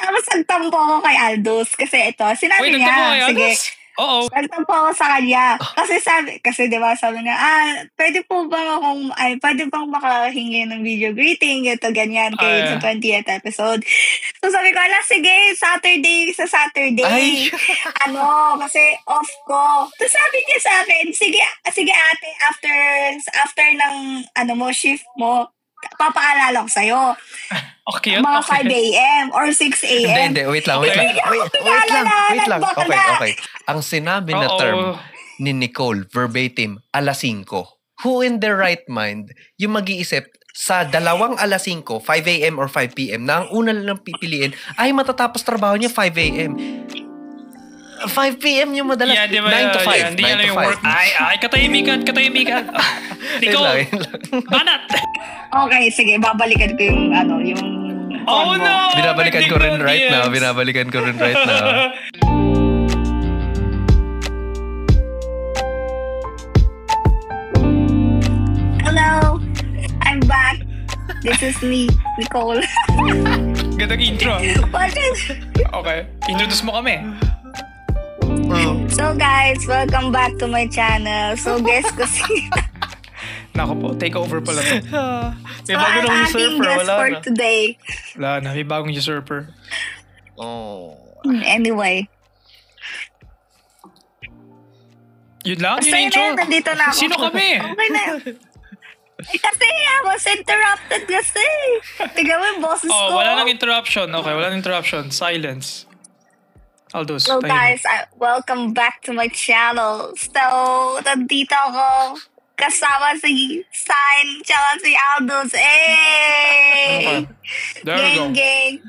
Tapos nagtampo ako kay Aldous kasi ito, sinabi niya, sige, nagtampo ako sa kanya. Kasi diba sabi niya, pwede bang makahingi ng video greeting, ito, ganyan, kayo sa 20th episode. So sabi ko, sige, Saturday. Kasi off ko. So sabi niya sa akin, sige ate, after ng, shift mo, papaalala ko sa'yo. Okay. Mga 5 a.m. or 6 a.m. Hindi, wait lang. Okay. Ang sinabi na term ni Nicole, verbatim, 5:00. Who in their right mind, yung mag-iisip, sa 2 5:00, 5 a.m. or 5 p.m. na ang una lang pipiliin ay matatapos trabaho niya 5 a.m. 5 p.m. yung madalas. 9 to 5. Hindi yan yung work. Ay, katahimikan. Nicole, banat! Okay, sige, babalikan ko yung Oh no! Binabalikan ko rin right now. Hello, I'm back. This is me, Nicole. Gandang intro. Okay, introduce mo kami. So guys, welcome back to my channel. So guess ko Nako po, take over pala to. May bagong usurper, wala for na. Today. Wala na, may bagong usurper. Anyway. Yun lang? Yun intro? Nandito na ako. Sino kami? Okay na. Kasi I was interrupted kasi. Tignan mo yung boses ko. Wala nang interruption. Okay, wala nang interruption. Silence. Aldous. So guys, welcome back to my channel. So, nandito ako. Kasama si Sign, tsaka si Aldous. Hey! There we go. Gang.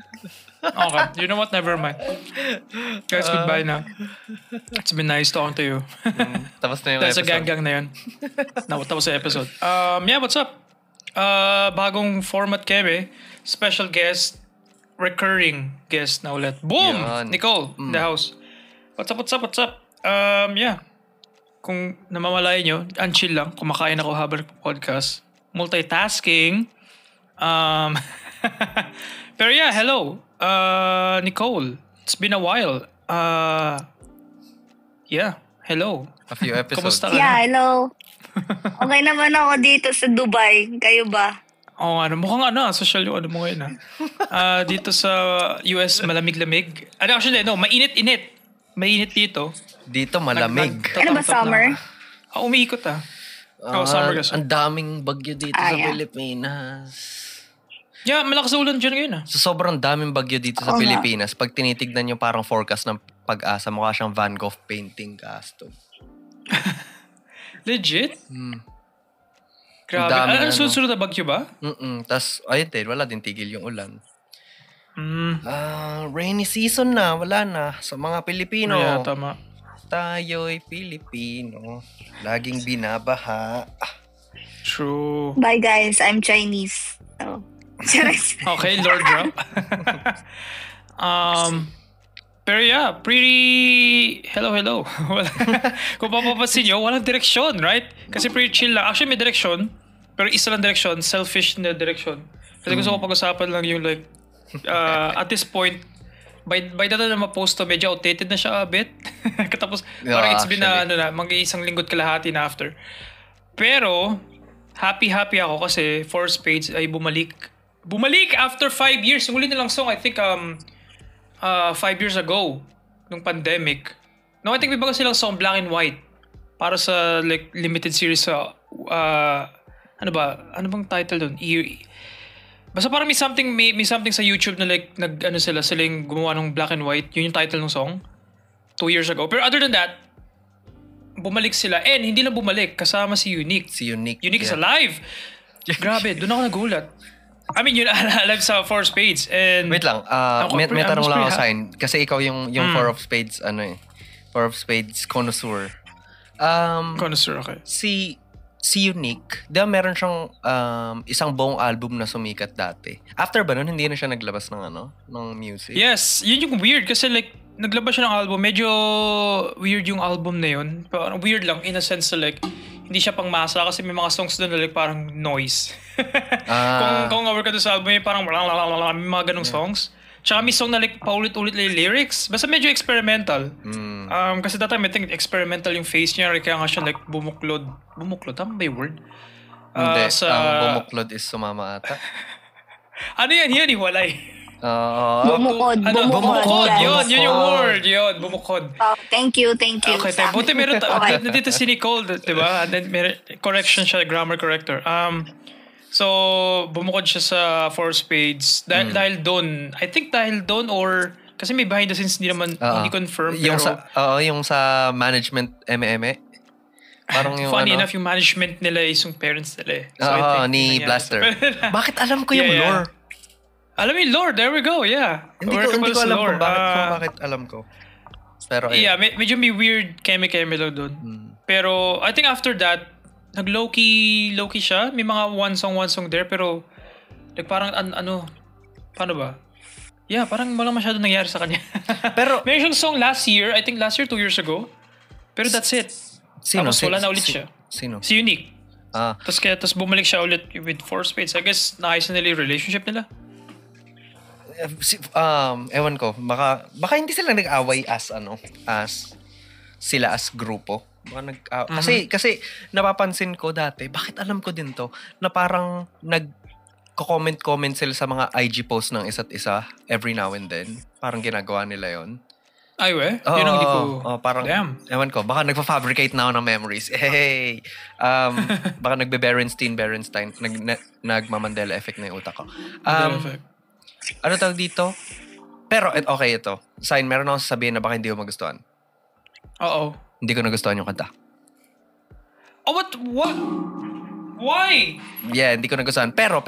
Okay, you know what? Never mind. Guys, goodbye na. It's been nice talking to you. Tapos na yung episode. Sa gang na yan. Tapos sa episode. What's up? Bagong format kami. Special guest. Recurring guest na ulit. Boom! Yan. Nicole, in the house. What's up? Kung namamalay nyo, chill lang. Kumakain ako habang podcast. Multitasking. Pero hello. Nicole. It's been a while. Hello. A few episodes. Kumusta ka? Hello. Okay naman ako dito sa Dubai. Kayo ba? Mukhang social yung mo ngayon dito sa US, malamig-lamig. Mainit-init. Mainit dito. Dito malamig. Ano ba, summer? Umiikot summer kasi. Ang daming bagyo dito sa Pilipinas. Yeah, malakas ulan dyan ngayon So sobrang daming bagyo dito sa Pilipinas. Pag tinitignan nyo parang forecast ng Pag-asa, mukha siyang Van Gogh painting custom. Legit? Grabe. Ano susunod na bagyo ba? Tapos, ayun din, wala din tigil yung ulan. Rainy season na, wala na. Sa mga Pilipino. Yeah, tama. Tayo'y Pilipino. Laging binabaha. True. Bye guys, I'm Chinese. Okay, Lord Drop. Pero pretty... Hello. Kung papapansin nyo, walang direksyon, right? Kasi pretty chill lang. Actually, may direksyon. Pero isa lang direksyon, selfish na direksyon. Kasi gusto ko pag-usapan lang yung at this point, by the time na ma-post to, medyo outdated na siya a bit. Tapos, parang it's been mag-iisang linggo't kalahati na after. Pero, happy ako kasi Four Spades ay bumalik. Bumalik after 5 years. Yung uli nilang song, I think, 5 years ago, nung pandemic. No, I think may bago silang song, Black and White. Para sa limited series sa, ano bang title doon? Basta parang may something sa YouTube na silang gumawa ng Black and White. Yun yung title ng song. 2 years ago. Pero other than that, bumalik sila. And hindi lang bumalik, kasama si Unique. Unique is alive! Grabe, doon ako nagulat. I mean, yun alam sa Four Spades. And wait lang, may tanong lang ako sign. Kasi ikaw yung Four of Spades, Four of Spades connoisseur. Connoisseur, okay. Si Unique, diba meron siyang isang buong album na sumikat dati. After ba nun, hindi na siya naglabas ng music? Yes, yun yung weird. Kasi naglabas siya ng album. Medyo weird yung album na yun. Parang weird lang in a sense na hindi siya pang masa kasi may mga songs doon na parang noise. Kung aware ka doon sa album, parang may mga ganong songs. Tsaka may song na like paulit-ulit na yung lyrics. Basta medyo experimental. Kasi that time I think experimental yung face niya. Kaya nga siya like bumuklod. Bumuklod? Tama ba yung word? Hindi. Ang bumuklod is sumama ata. Ano yan? Yan, hiwalay. Bumukod. Yun yung word. Yun, bumukod. Thank you. Okay, tayo. Buti meron nandito si Nicole, diba? And then may correction siya, grammar corrector. So, bumukod siya sa Four Spades. Dahil doon, I think dahil doon or kasi may behind the scenes hindi confirmed. Yung pero yung sa management MME. Parang yung funny enough, yung management nila is yung parents nila. So, ni Blaster. Bakit alam ko yung lore? Alam mo yung lore, there we go, yeah. Hindi ko alam kung bakit alam ko. Pero yeah, medyo may weird keme-keme lang doon. Pero I think after that, nag-low-key siya. May mga one song there, pero like parang paano ba? Yeah, parang walang masyado nangyari sa kanya. Pero may siyang song last year, I think last year, 2 years ago. Pero that's it. Sino? Tapos wala na ulit siya. Sino? Si Unique. Tapos bumalik siya ulit with Four Spades. I guess naayos na nila yung relationship nila. Ewan ko, baka hindi sila nag-away as sila as grupo. Kasi napapansin ko dati, bakit alam ko din to, na parang nag-comment sila sa mga IG posts ng isa't isa every now and then. Parang ginagawa nila yon. Ay, we? Yun ang hindi ko... parang, damn. Ewan ko, baka nagpa-fabricate na ako ng memories. Hey! Baka nagbe-Berenstein, nagma-Mandela effect na yung utak ko. Ano tawag dito? Pero, okay, ito. Sign, meron akong sasabihin na baka hindi ko magustuhan. Oo. Hindi ko nagustuhan yung kanta. Oh, what? Why? Yeah, hindi ko nagustuhan. Pero,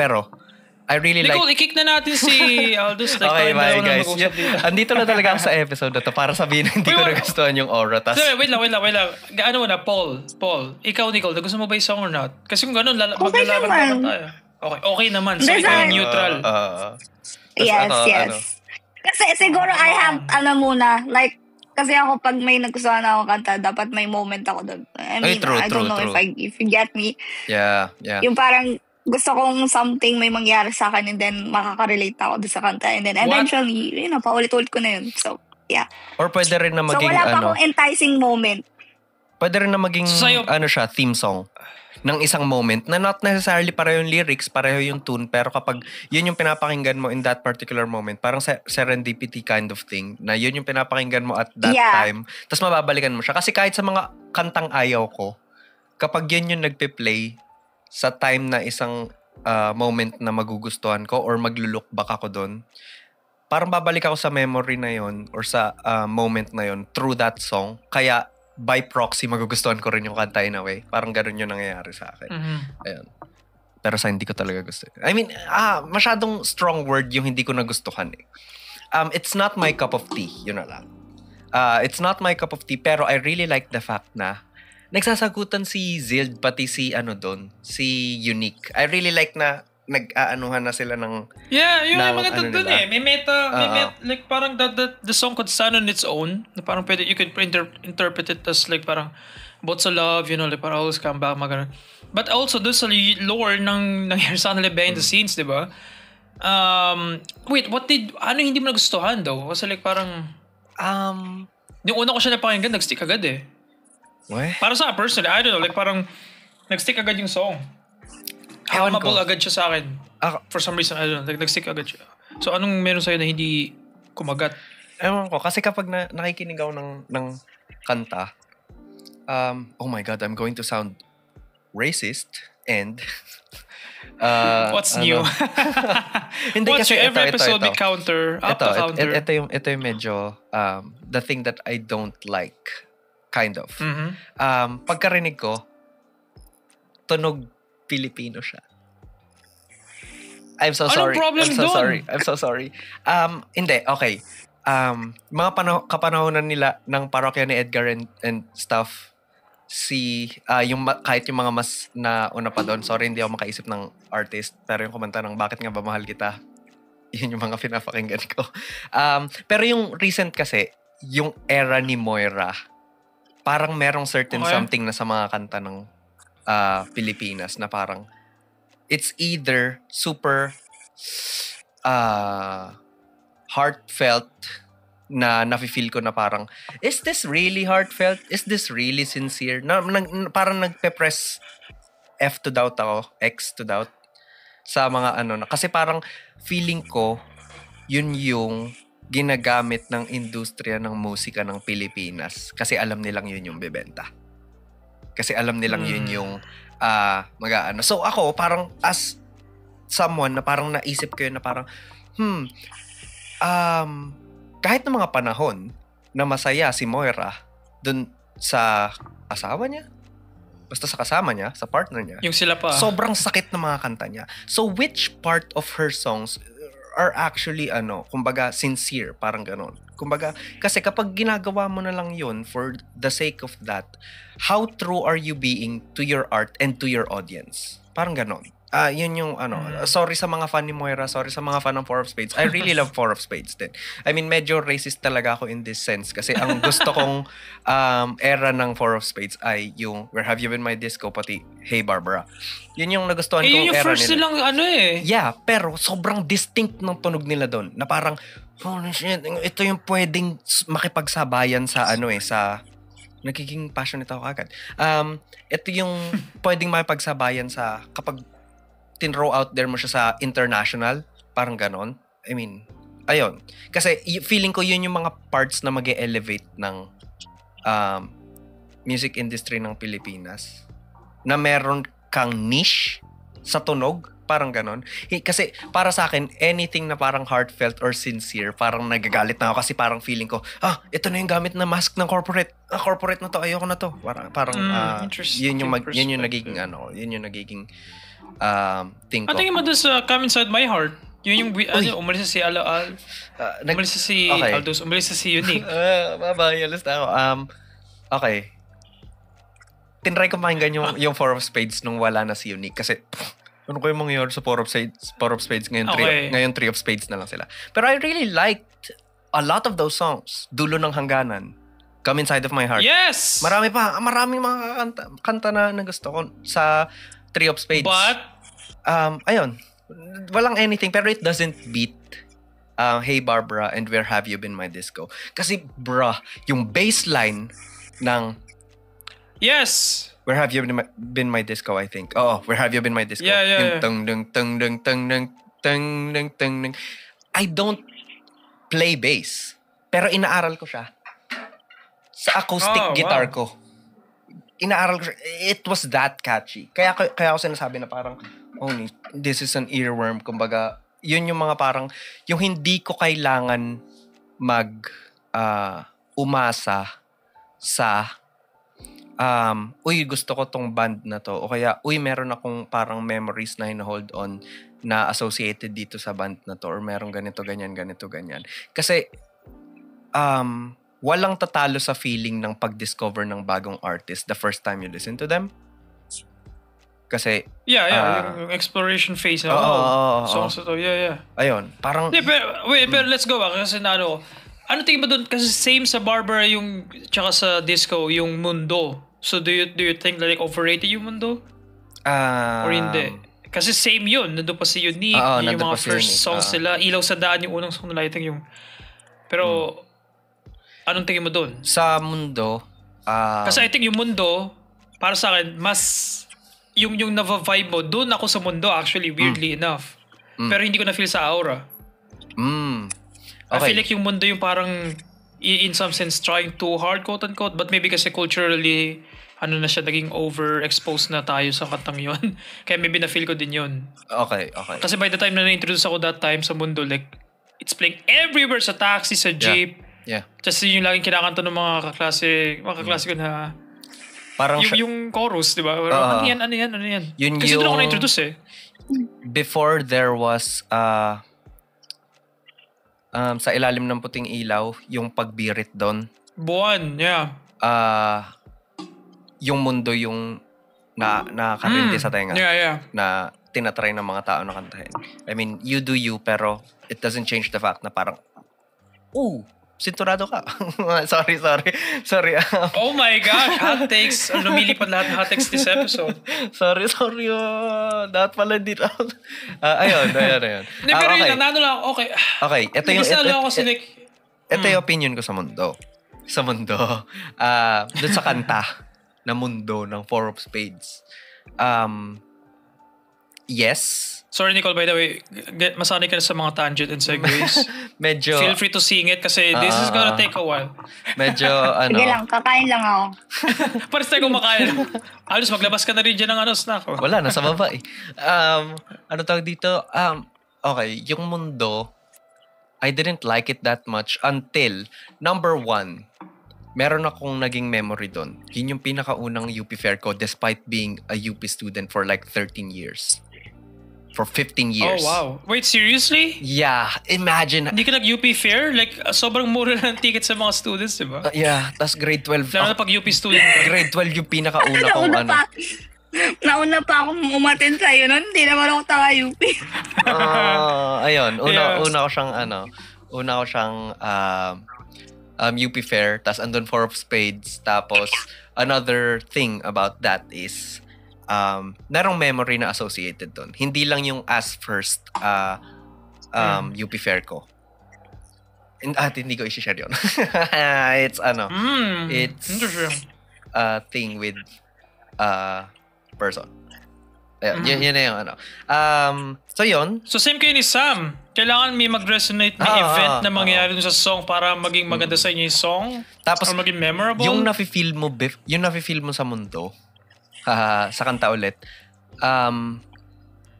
I really Nicole, like... i-kick na natin si Aldous. Okay, bye guys. Andito na talaga ako sa episode na to para sabihin na hindi ko nagustuhan yung aura. Wait lang. Ano mo na, Paul. Ikaw, Nicole, gusto mo ba yung song or not? Kasi kung gano'n, maglalaban naman tayo. Okay naman. So, ikaw neutral. Yes. Kasi siguro I have, like, kasi ako pag may nagustuhan ako kanta, dapat may moment ako doon. I mean, I don't know if you get me. Yeah. Yung parang gusto kong something may mangyari sa akin and then makaka-relate ako doon sa kanta. And then eventually, paulit-ulit ko na yun. So, yeah. Or pwede rin na maging, so, wala pa akong enticing moment. Pwede rin na maging, theme song ng isang moment na not necessarily pareho yung lyrics, pareho yung tune, pero kapag yun yung pinapakinggan mo in that particular moment, parang serendipity kind of thing, na yun yung pinapakinggan mo at that time, tapos mababalikan mo siya. Kasi kahit sa mga kantang ayaw ko, kapag yun yung nagpe-play sa time na isang moment na magugustuhan ko or maglulook back ako doon, parang babalik ako sa memory na yun or sa moment na yun through that song. Kaya by proxy, magugustuhan ko rin yung kanta in a way. Parang ganun yung nangyayari sa akin. Ayun. Pero sa hindi ko talaga gusto. I mean, masyadong strong word yung hindi ko nagustuhan eh. It's not my cup of tea. Yun na lang. It's not my cup of tea, pero I really like the fact na nagsasagutan si Zild, pati si si Unique. I really like na nag-aanuhan na sila ng... Yeah, yung mga doon eh. May meta, like parang the song could stand on its own. Na parang pwede, you could interpret it as like parang about sa love, like parang always come back, mga ganun. But also, doon sa lore ng nangyari sa kanila behind the scenes, di ba? Wait, ano hindi mo nagustuhan daw? Kasi like parang... yung una ko siya napakinggan, nag-stick agad eh. What? Para sa personally, I don't know, like parang nag-stick agad yung song. Hamable agad siya sa akin. For some reason, I don't know, nag-stick agad siya. So, anong meron sa'yo na hindi kumagat? Ewan ko, kasi kapag nakikinig ako ng kanta, oh my God, I'm going to sound racist and... what's new? Hindi, what's kasi new? Every episode ito. we counter. Ito yung medyo the thing that I don't like, kind of. Pagkarinig ko, tunog Pilipino siya. I'm so sorry. I'm so sorry. Hindi, okay. Mga kapanahonan nila ng parokya ni Edgar and stuff, kahit yung mga mas na una pa doon, sorry, hindi ako makaisip ng artist, pero yung kumanta ng Bakit Nga Ba Mahal Kita, yun yung mga pinapakinggan ko. Pero yung recent kasi, yung era ni Moira, parang merong certain something na sa mga kanta ng Pilipinas na parang it's either super heartfelt na nafe-feel ko na parang, is this really heartfelt? Is this really sincere? Parang nagpe-press F to doubt ako, X to doubt sa mga kasi parang feeling ko yun yung ginagamit ng industriya ng musika ng Pilipinas kasi alam nilang yun yung bebenta. Kasi alam nilang yun yung mag-aano. So ako parang as someone na parang naisip ko yun na parang kahit ng mga panahon na masaya si Moira dun sa asawa niya, basta sa kasama niya, sa partner niya, yung sila pa, sobrang sakit ng mga kanta niya. So which part of her songs are actually kumbaga sincere, parang ganon. Kumbaga, kasi kapag ginagawa mo na lang yun for the sake of that, how true are you being to your art and to your audience? Parang ganon. Yun yung sorry sa mga fan ni Moira, sorry sa mga fan ng Four of Spades. I really love Four of Spades din. I mean, medyo racist talaga ako in this sense kasi ang gusto kong era ng Four of Spades ay yung Where Have You Been My Disco, pati Hey Barbara. Yun yung nagustuhan kong yun yung era first nila. silang Yeah, pero sobrang distinct ng tunog nila doon. Na parang, holy shit, ito yung pwedeng makipagsabayan sa sa nagiging passionate ako agad. Ito yung pwedeng makipagsabayan sa kapag tinrow out there mo siya sa international, parang ganon. I mean, ayun. Kasi feeling ko yun yung mga parts na mag-elevate ng music industry ng Pilipinas. Na meron kang niche sa tunog, parang ganon. Kasi para sa akin, anything na parang heartfelt or sincere, parang nagagalit na ako kasi parang feeling ko, ito na yung gamit na mask ng corporate. Corporate na to, ayoko na to. Parang yun yung nagiging yun yung nagiging thing ko. Tingin mo doon sa Come Inside My Heart, yun yung umalis na si umalis na si Aldous, umalis na si Unique. Mabayalas na ako. Okay. Tinry ko pakinggan yung Four of Spades nung wala na si Unique kasi ano kayo mangyayari sa Four of Spades ngayon Three of Spades na lang sila. Pero I really liked a lot of those songs. Dulo ng Hangganan, Come Inside of My Heart. Yes! Maraming mga kanta na gusto ko sa Three of Spades. But ayun, walang anything pero it doesn't beat Hey Barbara and Where Have You Been My Disco. Kasi yung bassline ng yes, Where Have You Been My Disco, I think. Where Have You Been My Disco? Yeah. I don't play bass, pero inaaral ko siya sa acoustic guitar ko. Inaaral ko siya. It was that catchy. Kaya ako sinasabi na parang, this is an earworm. Kumbaga, yun yung mga parang, yung hindi ko kailangan umasa sa gusto ko tong band na to. O kaya, meron akong parang memories na hina-hold on na associated dito sa band na to. Or merong ganito, ganyan. Kasi, walang tatalo sa feeling ng pag-discover ng bagong artist the first time you listen to them. Kasi yung exploration phase songs to. Ayun, parang pero let's go back kasi ano tingin mo doon kasi same sa Barbara yung tsaka sa Disco yung Mundo. So do you think like overrated yung Mundo? Or hindi? Kasi same yun, nandoon pa si Unique, yung mga first songs nila, Ilaw sa Daan yung unang song nila, I think yung pero anong tingin mo doon? Sa Mundo, kasi I think yung Mundo, para sa akin, mas yung nava-vibe mo, doon ako sa Mundo actually, weirdly enough. Pero hindi ko na-feel sa Aura. Okay. I feel like yung Mundo yung parang, in some sense, trying too hard, quote-unquote, but maybe kasi culturally, na siya, naging overexposed na tayo sa kantang yun. Kaya maybe na-feel ko din yun. Okay. Kasi by the time na na-introduce ako that time sa Mundo, like, it's playing everywhere, sa taxi, sa jeep. Yeah. Just yung laging kinakanta ng mga kaklase ko na parang yung chorus, di ba? Ano yan? Yun kasi doon ako na-introduce eh. Before there was sa ilalim ng puting ilaw, yung pagbirit doon. Buwan, yeah. Yung Mundo yung nakakarindi sa tenga. Yeah. Na tinatry ng mga tao na kantahin. I mean, you do you, pero it doesn't change the fact na parang, sinturado ka. Sorry. Oh my gosh, hot takes. Lumilipad lahat ng hot takes this episode. Sorry. Dapat pala dito. Ayun. Hindi, pero okay. yun, nanalo lang. Okay. Okay, ito yung... Ito yung opinion ko sa mundo. Doon sa kanta na mundo ng Four of Spades. Yes. Sorry, Nicole, by the way, masanay ka na sa mga tangent and segues. Medyo... Feel free to sing it kasi this is gonna take a while. Medyo, Sige lang, kakain lang ako. Pares tayo kumakain. Alos, maglabas ka na rin dyan ng snack. Wala, nasa baba eh. Ano tawag dito? Okay, yung mundo, I didn't like it that much until, number one, meron akong naging memory doon. Yun yung pinakaunang UP fair ko despite being a UP student for like 13 years. For 15 years. Oh, wow. Wait, seriously? Yeah, imagine. Hindi ka nag-UP fair? Like, sobrang mura ng ticket sa mga students, diba? Yeah, tas grade 12. Lalo na pag UP student ka. Grade 12 yung pinakauna kong ano. Nauna pa akong umattend sa'yo nun. Hindi naman ako taga-UP. Ayun, una ko siyang UP fair, tas andun Four of Spades, tapos another thing about that is narong memory na associated doon. Hindi lang yung as first UP fair ko. Hindi ko i-share yun. It's a thing with person. Yun na yung so yun. So same kayo ni Sam. Kailangan may mag-resonate na event na mangyayari dun sa song para maging maganda sa inyo yung song? Tapos, or maging memorable? Yung nafe-feel mo sa mundo, sa kanta ulit,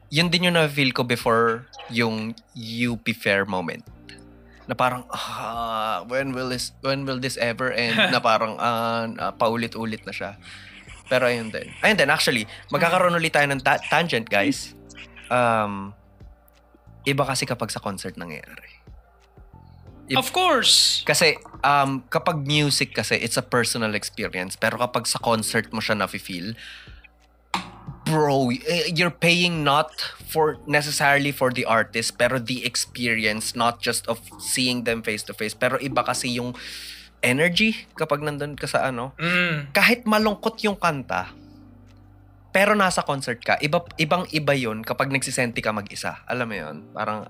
yun din yung na-feel ko before yung UP fair moment. Na parang, when will this ever end? Na parang, paulit-ulit na siya. Pero ayun din, actually, magkakaroon ulit tayo ng tangent, guys. Iba kasi kapag sa concert nangyayari. Of course! Kasi, kapag music kasi, it's a personal experience. Pero kapag sa concert mo siya nafe-feel, bro, you're paying not for necessarily for the artist, pero the experience, not just of seeing them face to face. Pero iba kasi yung energy kapag nandun ka sa kahit malungkot yung kanta, pero nasa concert ka, ibang-iba yun kapag nagsisenti ka mag-isa. Alam mo yun? Parang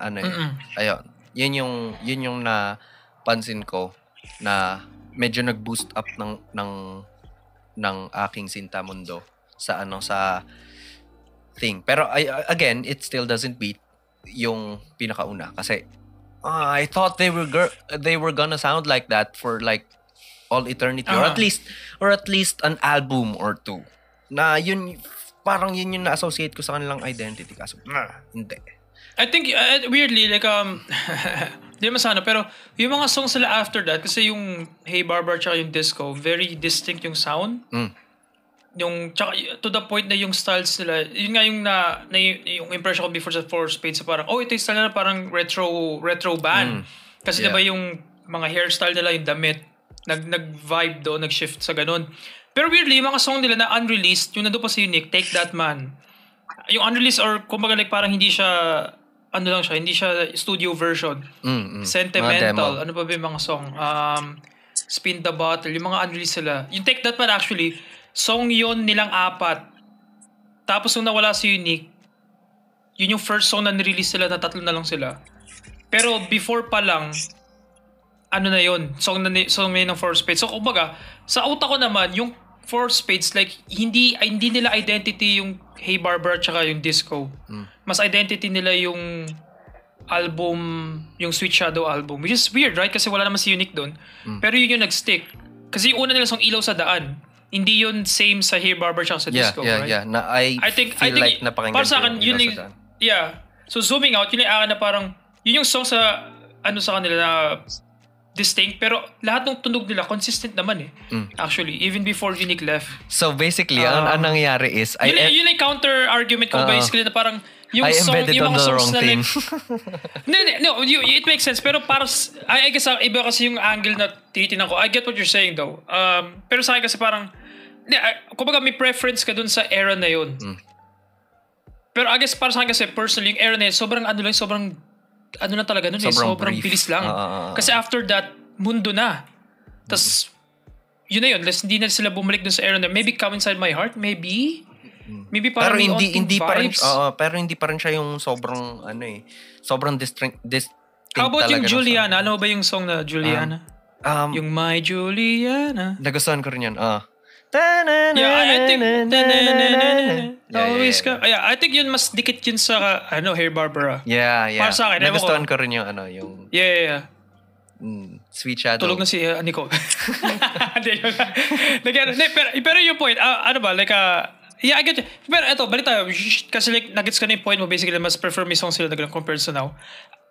ayun. Yun yung napansin ko na medyo nag-boost up ng aking Sinta Mundo sa thing. Pero again, it still doesn't beat yung pinakauna kasi I thought they were gonna sound like that for like all eternity or at least an album or two. Na yun parang yun yung na-associate ko sa kanilang identity kaso hindi. I think weirdly like di masana pero yung mga songs nila after that kasi yung Hey Barber tsaka yung Disco very distinct yung sound. Yung tsaka to the point na yung styles nila yun nga yung yung impression ko before sa Four Spades parang ito yung style nila parang retro band kasi diba yung mga hairstyle nila yung damit nag-vibe doon nag-shift sa ganun pero weirdly yung mga song nila na unreleased yung nandun pa sa Unique Take That Man yung unreleased or kumbaga like parang hindi siya hindi siya studio version Sentimental ano pa ba yung mga song Spin the Bottle yung mga unreleased sila yung Take That Man actually song yon nilang 4 tapos nung nawala si Unique yun yung first song na nirelease sila na 3 na lang sila pero before pa lang na yun song na ng Four Spades so kumbaga sa utak ko naman yung Four Spades like hindi nila identity yung Hey Barber tsaka yung Disco mas identity nila yung album yung Sweet Shadow album which is weird right kasi wala naman si Unique doon pero yun yung nag-stick kasi yung una nila song Ilaw sa Daan hindi yun same sa Hey Barber tsaka sa Disco right? Yeah I think like napakinggan para sa akin yun so zooming out yun yung akin na parang yun yung song sa sa kanila na distinct pero lahat ng tunog nila consistent naman actually even before Unique left so basically ang nangyayari is yun yung counter argument ko basically na parang yung I song yung mga songs na like no it makes sense pero para I guess iba kasi yung angle na tinitingnan ko I get what you're saying though pero sa akin kasi parang kumbaga may preference ka dun sa era na yun pero I guess para sa akin kasi personally yung era na yun sobrang sobrang na talaga nun sobrang bilis lang kasi after that mundo na. Tapos, yun na yun. Hindi na sila bumalik dun sa era na maybe Come Inside My Heart, maybe parang pero hindi pa rin, pero hindi pa rin siya yung sobrang sobrang distinct how about yung Juliana? Ano ba yung song na Juliana? Yung My Juliana. Nagustuhan ko rin yan. I think always ka. I think yun mas dikit yun sa Hey Barbara. Yeah. Para sa akin, nagustuhan ko rin yung yung Yeah. Sweet Shadow. Tulog na si Nicole. Pero yung point, ano ba, like, I get it. Pero eto, balik tayo. Kasi like, nagets ka na yung point mo, basically, mas prefer may song sila na compared sa now.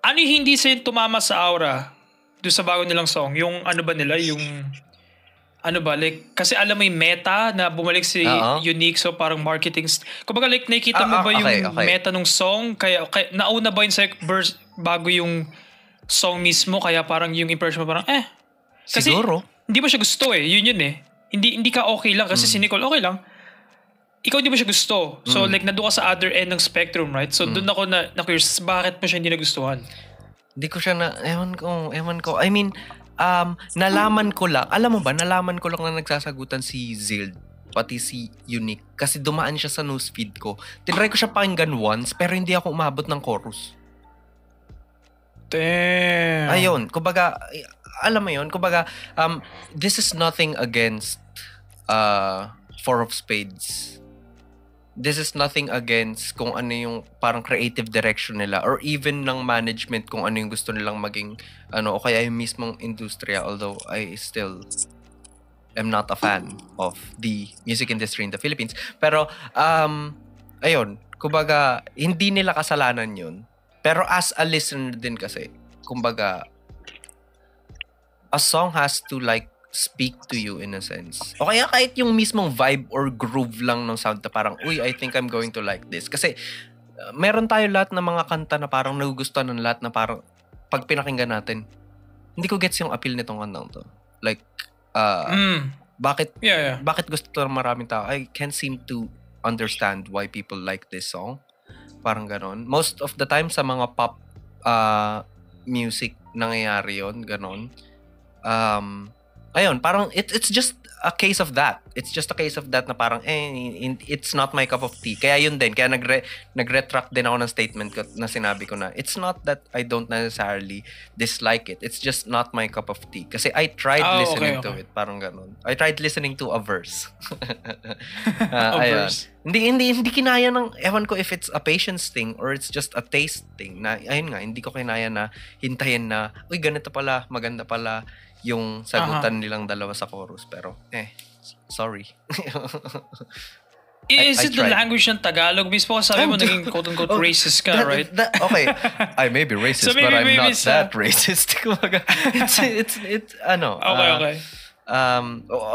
Ano yung hindi sa'yo tumama sa aura doon sa bago nilang song? Yung ano ba nila, yung ano ba, like, kasi alam mo yung meta na bumalik si Unique, so parang marketing. Kumbaga, like, nakikita mo ba yung meta nung song? Kaya nauna ba yun sa verse bago yung song mismo? Kaya parang yung impression mo parang, Kasi, siguro. Hindi mo siya gusto Yun Hindi ka okay lang. Kasi si Nicole, okay lang. Ikaw hindi mo siya gusto. So, like, nandoon ka sa other end ng spectrum, right? So, doon ako na-curious, bakit mo siya hindi nagustuhan? Hindi ko siya ewan ko. I mean, nalaman ko lang na nagsasagutan si Zild, pati si Unique, kasi dumaan siya sa newsfeed ko. Tinry ko siya pakinggan once, pero hindi ako umabot ng chorus. Damn. Ayun, kumbaga, alam mo yun, kumbaga, this is nothing against Four of Spades. This is nothing against kung ano yung parang creative direction nila or even ng management kung ano yung gusto nilang maging o kaya yung mismong industriya, although I still am not a fan of the music industry in the Philippines. Pero ayun, kumbaga hindi nila kasalanan yun. Pero as a listener din kasi, kumbaga a song has to like speak to you in a sense. O kaya kahit yung mismong vibe or groove lang ng sound na parang, uy, I think I'm going to like this. Kasi meron tayo lahat ng mga kanta na parang nagugustuhan ng lahat na parang pag pinakinggan natin, hindi ko gets yung appeal nitong kantang to. Like, bakit gusto ng maraming tao? I can't seem to understand why people like this song. Parang ganon. Most of the time sa mga pop music nangyayari yun, ganon. Ayun, parang it's just a case of that. It's just a case of that na parang it's not my cup of tea. Kaya yun din, kaya nag-retract din ako ng statement ko na sinabi ko na it's not that I don't necessarily dislike it. It's just not my cup of tea. Kasi I tried listening to it, parang ganun. I tried listening to a verse. Verse. Hindi kinaya ng, ewan ko if it's a patience thing or it's just a taste thing. Na, ayun nga, hindi ko kinaya na hintayin na, uy, ganito pala, maganda pala yung sagutan nilang dalawa sa chorus. Pero, sorry. Is it the language ng Tagalog? Mismo ko sabi mo naging quote-unquote racist ka, right? Okay. I may be racist, so but I'm not that racist. it's ano. Okay.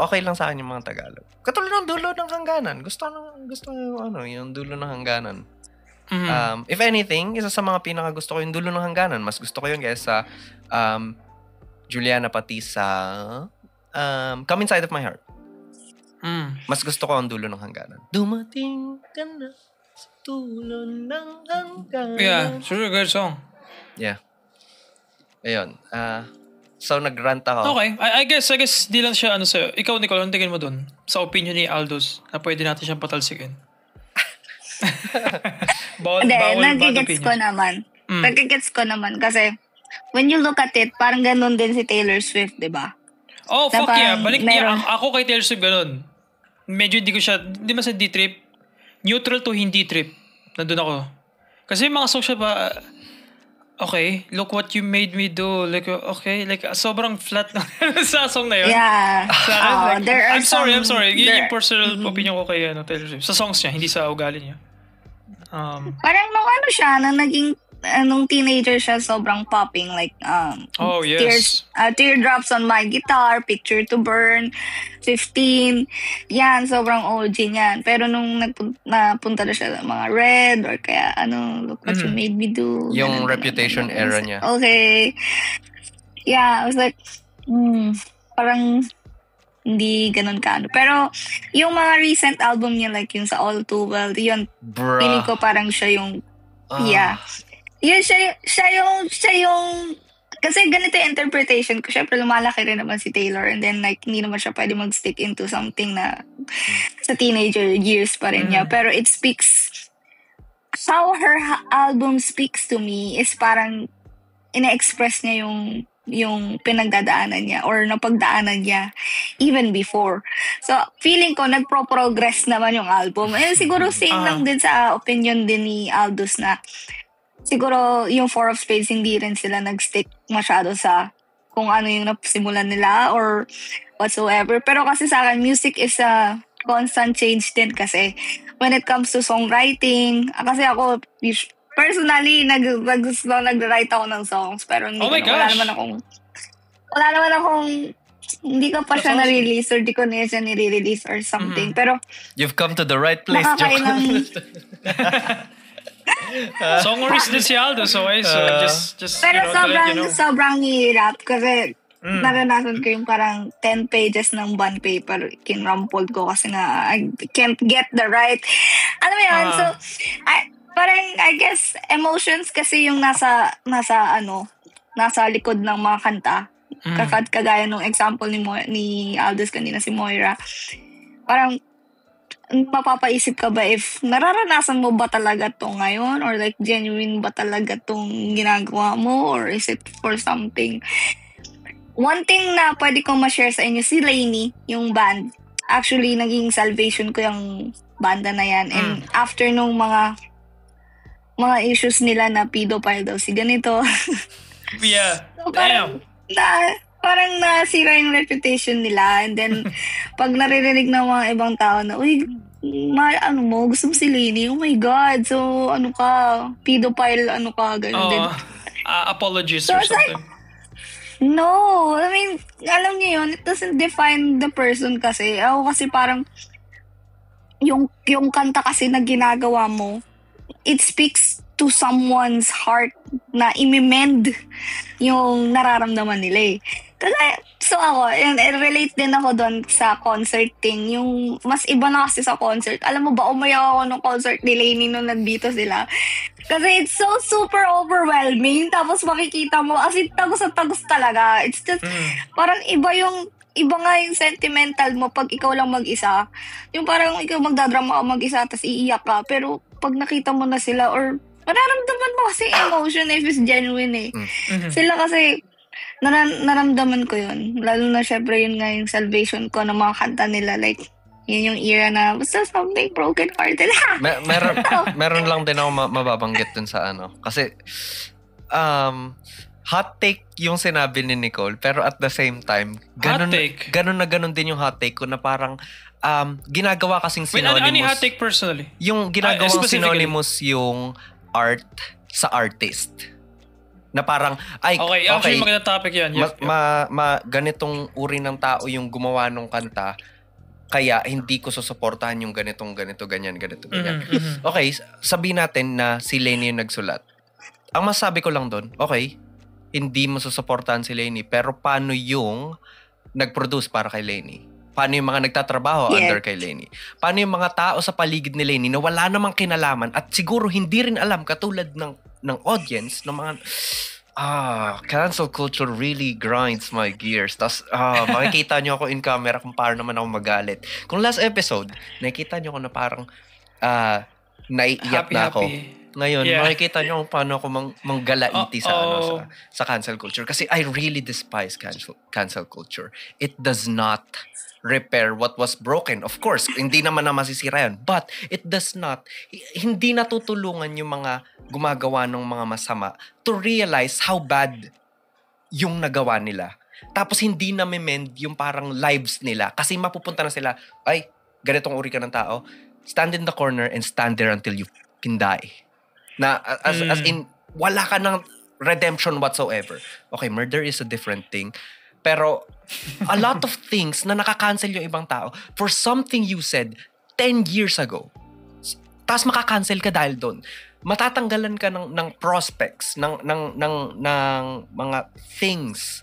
Okay lang sa akin yung mga Tagalog. Katulad ng Dulo ng Hangganan. Gusto yung Dulo ng Hangganan. If anything, isa sa mga pinakagusto ko yung Dulo ng Hangganan. Mas gusto ko yun kaysa Juliana pati sa Come Inside of My Heart. Mas gusto ko ang Dulo ng Hangganan. Dumating ka na sa dulo ng hangganan. Yeah, it's a really good song. Yeah. Ayun. So, nag-rant ako. Okay. I guess di lang siya sa'yo. Ikaw, Nicole, anong tingin mo dun? Sa opinion ni Aldos na pwede natin siyang patalsikin. Hindi, nagigets ko naman. Nagigets ko naman kasi when you look at it, parang ganun din si Taylor Swift, di ba? Oh, fuck yeah. Balik niya. Ako kay Taylor Swift ganun. Medyo hindi ko siya, hindi man sa D-trip. Neutral to hindi trip. Nandun ako. Kasi yung mga songs siya pa, okay, look what you made me do. Like, okay, like, sobrang flat na sa song na yun. Yeah. Like, I'm sorry. Yun yung personal opinion ko kay Taylor Swift. Sa songs niya, hindi sa ugali niya. Parang nung siya, nung naging nung teenager siya, sobrang popping. Like, oh, yes. Teardrops on My Guitar, Picture to Burn, 15. Yan, sobrang OG niyan. Pero nung napunta na siya mga Red, or kaya, Look What You Made Me Do. Yung Reputation era niya. Okay. Yeah, I was like, parang hindi ganun ka. Pero, yung mga recent album niya, like yung sa All Too Well, yun, feeling ko parang siya yung, yeah. Yun, siya yung kasi ganito yung interpretation ko. Syempre, lumalaki rin naman si Taylor and then like, hindi naman siya pwede mag-stick into something na sa teenager years pa rin niya. Pero it speaks, how her album speaks to me is parang ina-express niya yung pinagdadaanan niya or napagdaanan niya even before. So, feeling ko, nagpro-progress naman yung album. And siguro same lang din sa opinion din ni Aldous na siguro yung Four of Spades hindi rin sila nag-stick masyado sa kung ano yung napasimulan nila or whatsoever. Pero kasi sa akin, music is a constant change din kasi when it comes to songwriting, kasi ako personally, nag-write ako ng songs, pero hindi wala naman akong, hindi ko pa siya na-release or di ko niya siya ni-release or something. Pero, you've come to the right place, Songwriter din si Aldo, so just pero sobrang hirap kasi naranasan ko yung parang 10 pages ng bond paper, kinrumpled ko kasi nga I can't get the right, ano yun, so, parang, I guess, emotions kasi yung nasa likod ng mga kanta. Kagaya nung example ni Aldous kanina, si Moira. Parang, mapapaisip ka ba if nararanasan mo ba talaga to ngayon? Or like, genuine ba talaga tong ginagawa mo? Or is it for something? One thing na pwede kong ma-share sa inyo, si Lainey, yung band. Actually, naging salvation ko yung banda na yan. And after nung mga issues nila na pedophile daw si ganito. Yeah. So, parang nasira yung reputation nila. And then, pag naririnig ng mga ibang tao na, uy, gusto mo si Lainey? Oh my God. So, ano ka? Pedophile, ano ka? Ganun din. Apologies or something. Like, no. I mean, alam niyo yun, it doesn't define the person kasi. Ako kasi parang, yung kanta kasi na ginagawa mo, it speaks to someone's heart na imimend yung nararamdaman nila eh. So ako, relate din ako doon sa concert thing. Yung mas iba na kasi sa concert. Alam mo ba, umayaw ako ng concert ni Lainey nung nandito sila. Kasi it's so super overwhelming. Tapos makikita mo, as in, tagos at tagos talaga. It's just, parang iba nga yung sentimental mo pag ikaw lang mag-isa. Yung parang ikaw magdadrama ka mag-isa tapos iiyak ka. Pero pag nakita mo na sila or nararamdaman mo kasi emotion if it's genuine eh. Sila kasi naramdaman ko yun. Lalo na syempre yun nga yung salvation ko ng mga kanta nila. Like, yun yung era na basta something broken hearted. meron lang din ako mababanggit dun sa ano. Kasi, hot take yung sinabi ni Nicole, pero at the same time, ganun din yung hot take ko na parang ginagawa kasing synonymous. Wait, ano hot take personally? Yung ginagawang synonymous yung art sa artist. Na parang, okay, actually maganda topic yan. Ganitong uri ng tao yung gumawa ng kanta, kaya hindi ko susuportahan yung ganito, ganyan. Okay, sabihin natin na si Lainey yung nagsulat. Ang masabi ko lang doon, okay, hindi mo susuportahan si Lainey, pero paano yung nag-produce para kay Lainey? Paano yung mga nagtatrabaho under kay Lainey? Paano yung mga tao sa paligid ni Lainey na wala namang kinalaman at siguro hindi rin alam katulad ng audience, ng mga cancel culture really grinds my gears. Tapos makikita nyo ako in camera kung paano naman ako magalit. Kung last episode, nakikita nyo ako na parang naiiyak na ako. Ngayon, makikita nyo kung paano ako manggalaiti sa cancel culture. Kasi I really despise cancel culture. It does not repair what was broken. Of course, hindi naman na masisira yun. But it does not, hindi natutulungan yung mga gumagawa ng mga masama to realize how bad yung nagawa nila. Tapos hindi na mend yung parang lives nila. Kasi mapupunta na sila, ay, ganitong uri ka ng tao, stand in the corner and stand there until you can die. Na as in, wala ka ng redemption whatsoever. Okay, murder is a different thing. Pero a lot of things na nakakancel yung ibang tao for something you said 10 years ago. Tapos makakancel ka dahil doon. Matatanggalan ka ng prospects, ng mga things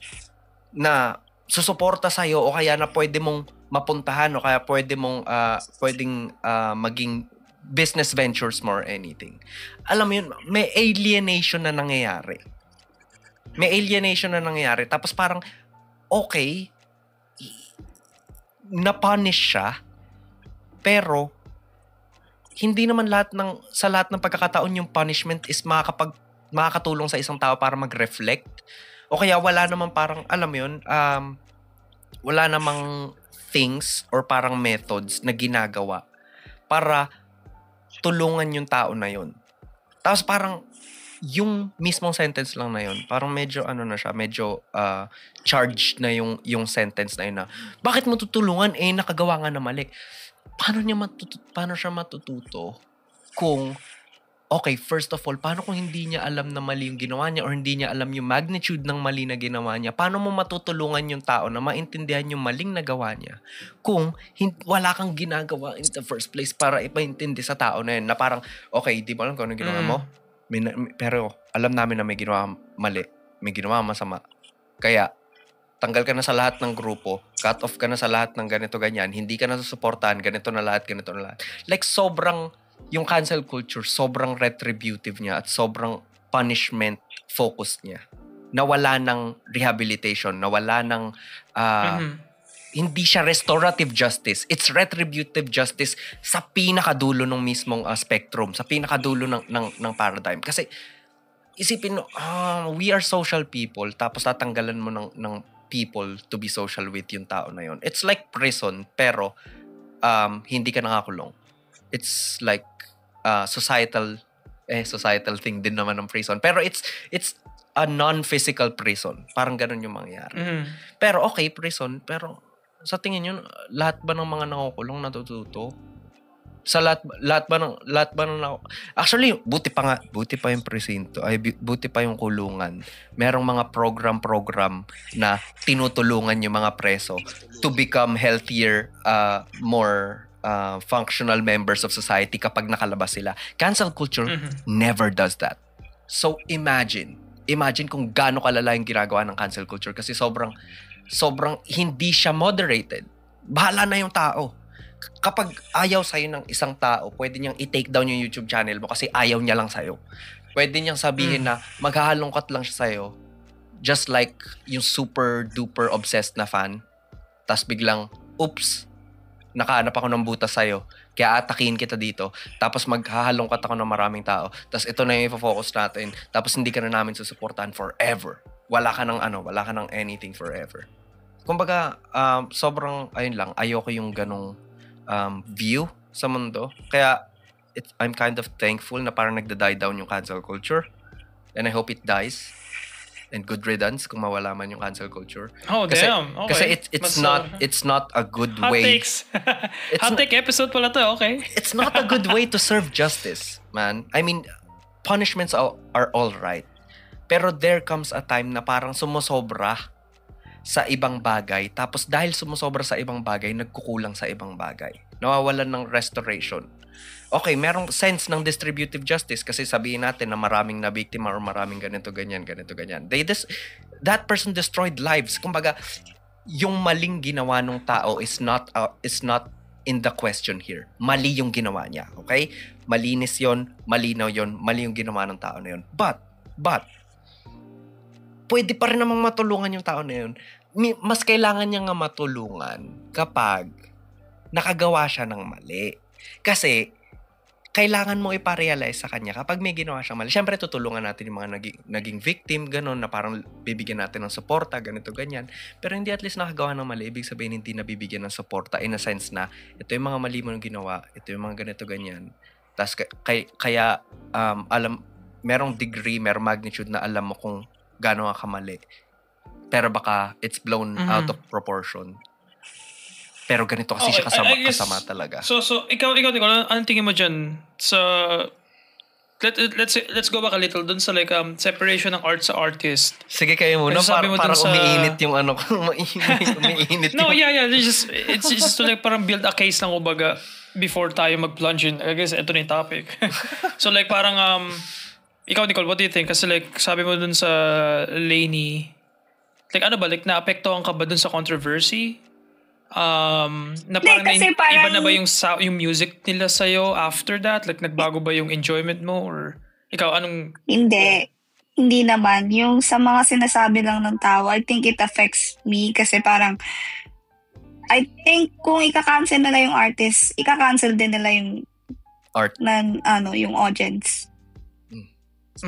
na susuporta sa'yo o kaya na pwede mong mapuntahan o kaya pwedeng maging business ventures more or anything. Alam mo yun, may alienation na nangyayari. May alienation na nangyayari. Tapos parang, okay, na-punish siya, pero hindi naman sa lahat ng pagkakataon yung punishment is makakatulong sa isang tao para mag-reflect. O kaya wala naman parang, alam mo yun, wala namang things or parang methods na ginagawa para tulungan yung tao na yun. Tapos parang yung mismong sentence lang na yun, parang medyo medyo charged na yung sentence na yun na, bakit mo tutulungan? Nakagawa nga na mali. Paano siya matututo kung, okay, first of all, paano kung hindi niya alam na mali yung ginawa niya or hindi niya alam yung magnitude ng mali na ginawa niya? Paano mo matutulungan yung tao na maintindihan yung maling nagawa niya kung wala kang ginagawa in the first place para ipaintindi sa tao na yun na parang, okay, di ba alam kung ano ginawa mo? Pero alam namin na may ginawa mali, may ginawa masama. Kaya, tanggal ka na sa lahat ng grupo, cut off ka na sa lahat ng ganito-ganyan, hindi ka na susuportahan, ganito na lahat. Like, sobrang, yung cancel culture, sobrang retributive niya at sobrang punishment focus niya. Nawala ng rehabilitation, nawala ng, hindi siya restorative justice. It's retributive justice sa pinakadulo ng mismong spectrum, sa pinakadulo ng paradigm. Kasi, isipin mo, we are social people, tapos tatanggalan mo ng people to be social with yung tao na yun. It's like prison, pero hindi ka nakakulong. It's like societal thing din naman ng prison. Pero it's a non-physical prison. Parang ganun yung mangyayari. Pero okay, prison, pero sa tingin nyo, lahat ba ng mga nakukulong natututo? Sa lahat ba ng actually, buti pa yung presinto, buti pa yung kulungan. Merong mga program na tinutulungan yung mga preso to become healthier, more functional members of society kapag nakalabas sila. Cancel culture never does that. So imagine kung gaano kalala yung ginagawa ng cancel culture kasi sobrang hindi siya moderated. Bahala na yung tao. Kapag ayaw sa'yo ng isang tao, pwede niyang i-take down yung YouTube channel mo kasi ayaw niya lang sa'yo. Pwede niyang sabihin na maghahalongkat lang siya sa'yo, just like yung super duper obsessed na fan, tas biglang, oops, nakahanap ako ng butas sa'yo, kaya atakihin kita dito, tapos maghahalongkat ako ng maraming tao, tas ito na yung i-focus natin, tapos hindi ka na namin susuportahan forever. Wala ka ng anything forever. Kumbaga, sobrang, ayun lang, ayoko yung ganong view sa mundo. Kaya, I'm kind of thankful na parang nagda-die down yung cancel culture. And I hope it dies. And good riddance kung mawala man yung cancel culture. Oh, kasi, damn. Okay. Kasi it's not a good hot way. Takes. Hot take episode pala to, okay. It's not a good way to serve justice, man. I mean, punishments are all right. Pero there comes a time na parang sumusobra sa ibang bagay, tapos dahil sumusobra sa ibang bagay, nagkukulang sa ibang bagay. Nawawalan ng restoration. Okay, merong sense ng distributive justice kasi sabihin natin na maraming nabiktima or maraming ganito, ganyan. That person destroyed lives. Kumbaga, yung maling ginawa ng tao is not in the question here. Mali yung ginawa niya, okay? Malinis yon, malinaw yon, mali yung ginawa ng tao na yon. But, pwede pa rin namang matulungan yung tao na yun. Mas kailangan niya nga matulungan kapag nakagawa siya ng mali. Kasi, kailangan mo iparealize sa kanya kapag may ginawa siyang mali. Siyempre, tutulungan natin yung mga naging victim, gano'n, na parang bibigyan natin ng suporta, ganito, ganyan. Pero hindi at least nakagawa ng mali, ibig sabihin hindi nabibigyan ng suporta in a sense na ito yung mga mali mo nang ginawa, ito yung mga ganito, ganyan. Tapos, kaya, merong degree, merong magnitude na alam mo kung gaano ka kamali. Pero baka it's blown out of proportion. Pero ganito kasi siya kasama talaga. So ikaw anong tingin mo dyan sa let's go back a little dun sa like separation ng art sa artist. Sige kayo muna parang umiinit yung ano umiinit. No, yeah, it's just to like parang build a case lang ubaga before tayo mag-plunge in. I guess ito na yung topic. So like parang ikaw Nicole, what do you think? Kasi like sabi mo dun sa Lainey, like ano ba, like naapektuhan ka ba dun sa controversy? Na parang iba na ba yung music nila sa'yo after that? Like nagbago ba yung enjoyment mo? Or ikaw, anong... Hindi. hindi naman. Yung sa mga sinasabi lang ng tao, I think it affects me kasi parang I think kung ika-cancel nila yung artist, ika-cancel din nila yung art na yung audience.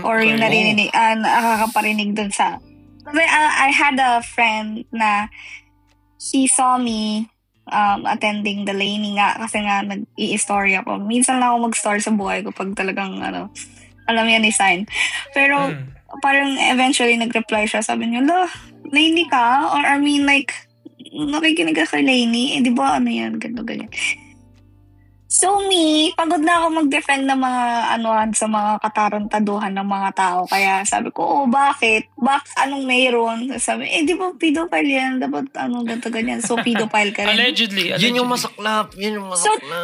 Or yung narinig, nakakaparinig dun sa... Kasi I had a friend na she saw me attending the Lainey nga kasi nga nag-i-story ako. Minsan lang ako mag-story sa buhay ko pag talagang alam yan i-sign. Pero parang eventually nag-reply siya. Sabi niya, Lainey ka? Or I mean like, nakikinig ka kay Lainey? Di ba yan? Ganyan. So me, pagod na ako mag-defend ng mga sa mga katarantaduhan ng mga tao. Kaya sabi ko, bakit? Anong mayroon? Sabi, di ba pedophile yan? Dapat ganito ganyan. So pedophile ka rin. Allegedly. Yun yung masaklap.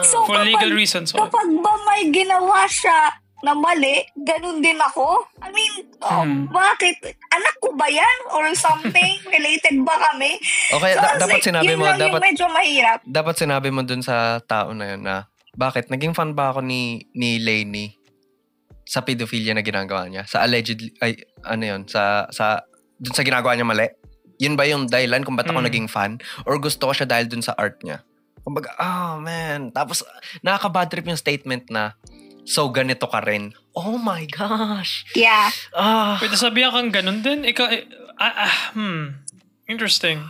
So for legal reasons. Kapag ba may ginawa siya na mali, ganun din ako? I mean, bakit? Anak ko ba yan? Or something? Related ba kami? Okay, dapat sinabi mo. Dapat medyo mahirap. Dapat sinabi mo dun sa tao na yun na, bakit? Naging fan ba ako ni Lainey sa pedophilia na ginagawa niya? Sa allegedly, dun sa ginagawa niya mali? Yun ba yung dahilan kung ba't ako naging fan? Or gusto ko siya dahil dun sa art niya? Kumbaga, man. Tapos, nakaka-bad trip yung statement na, so ganito ka rin. Oh my gosh. Yeah. Pwede sabihan kang ganun din? Interesting.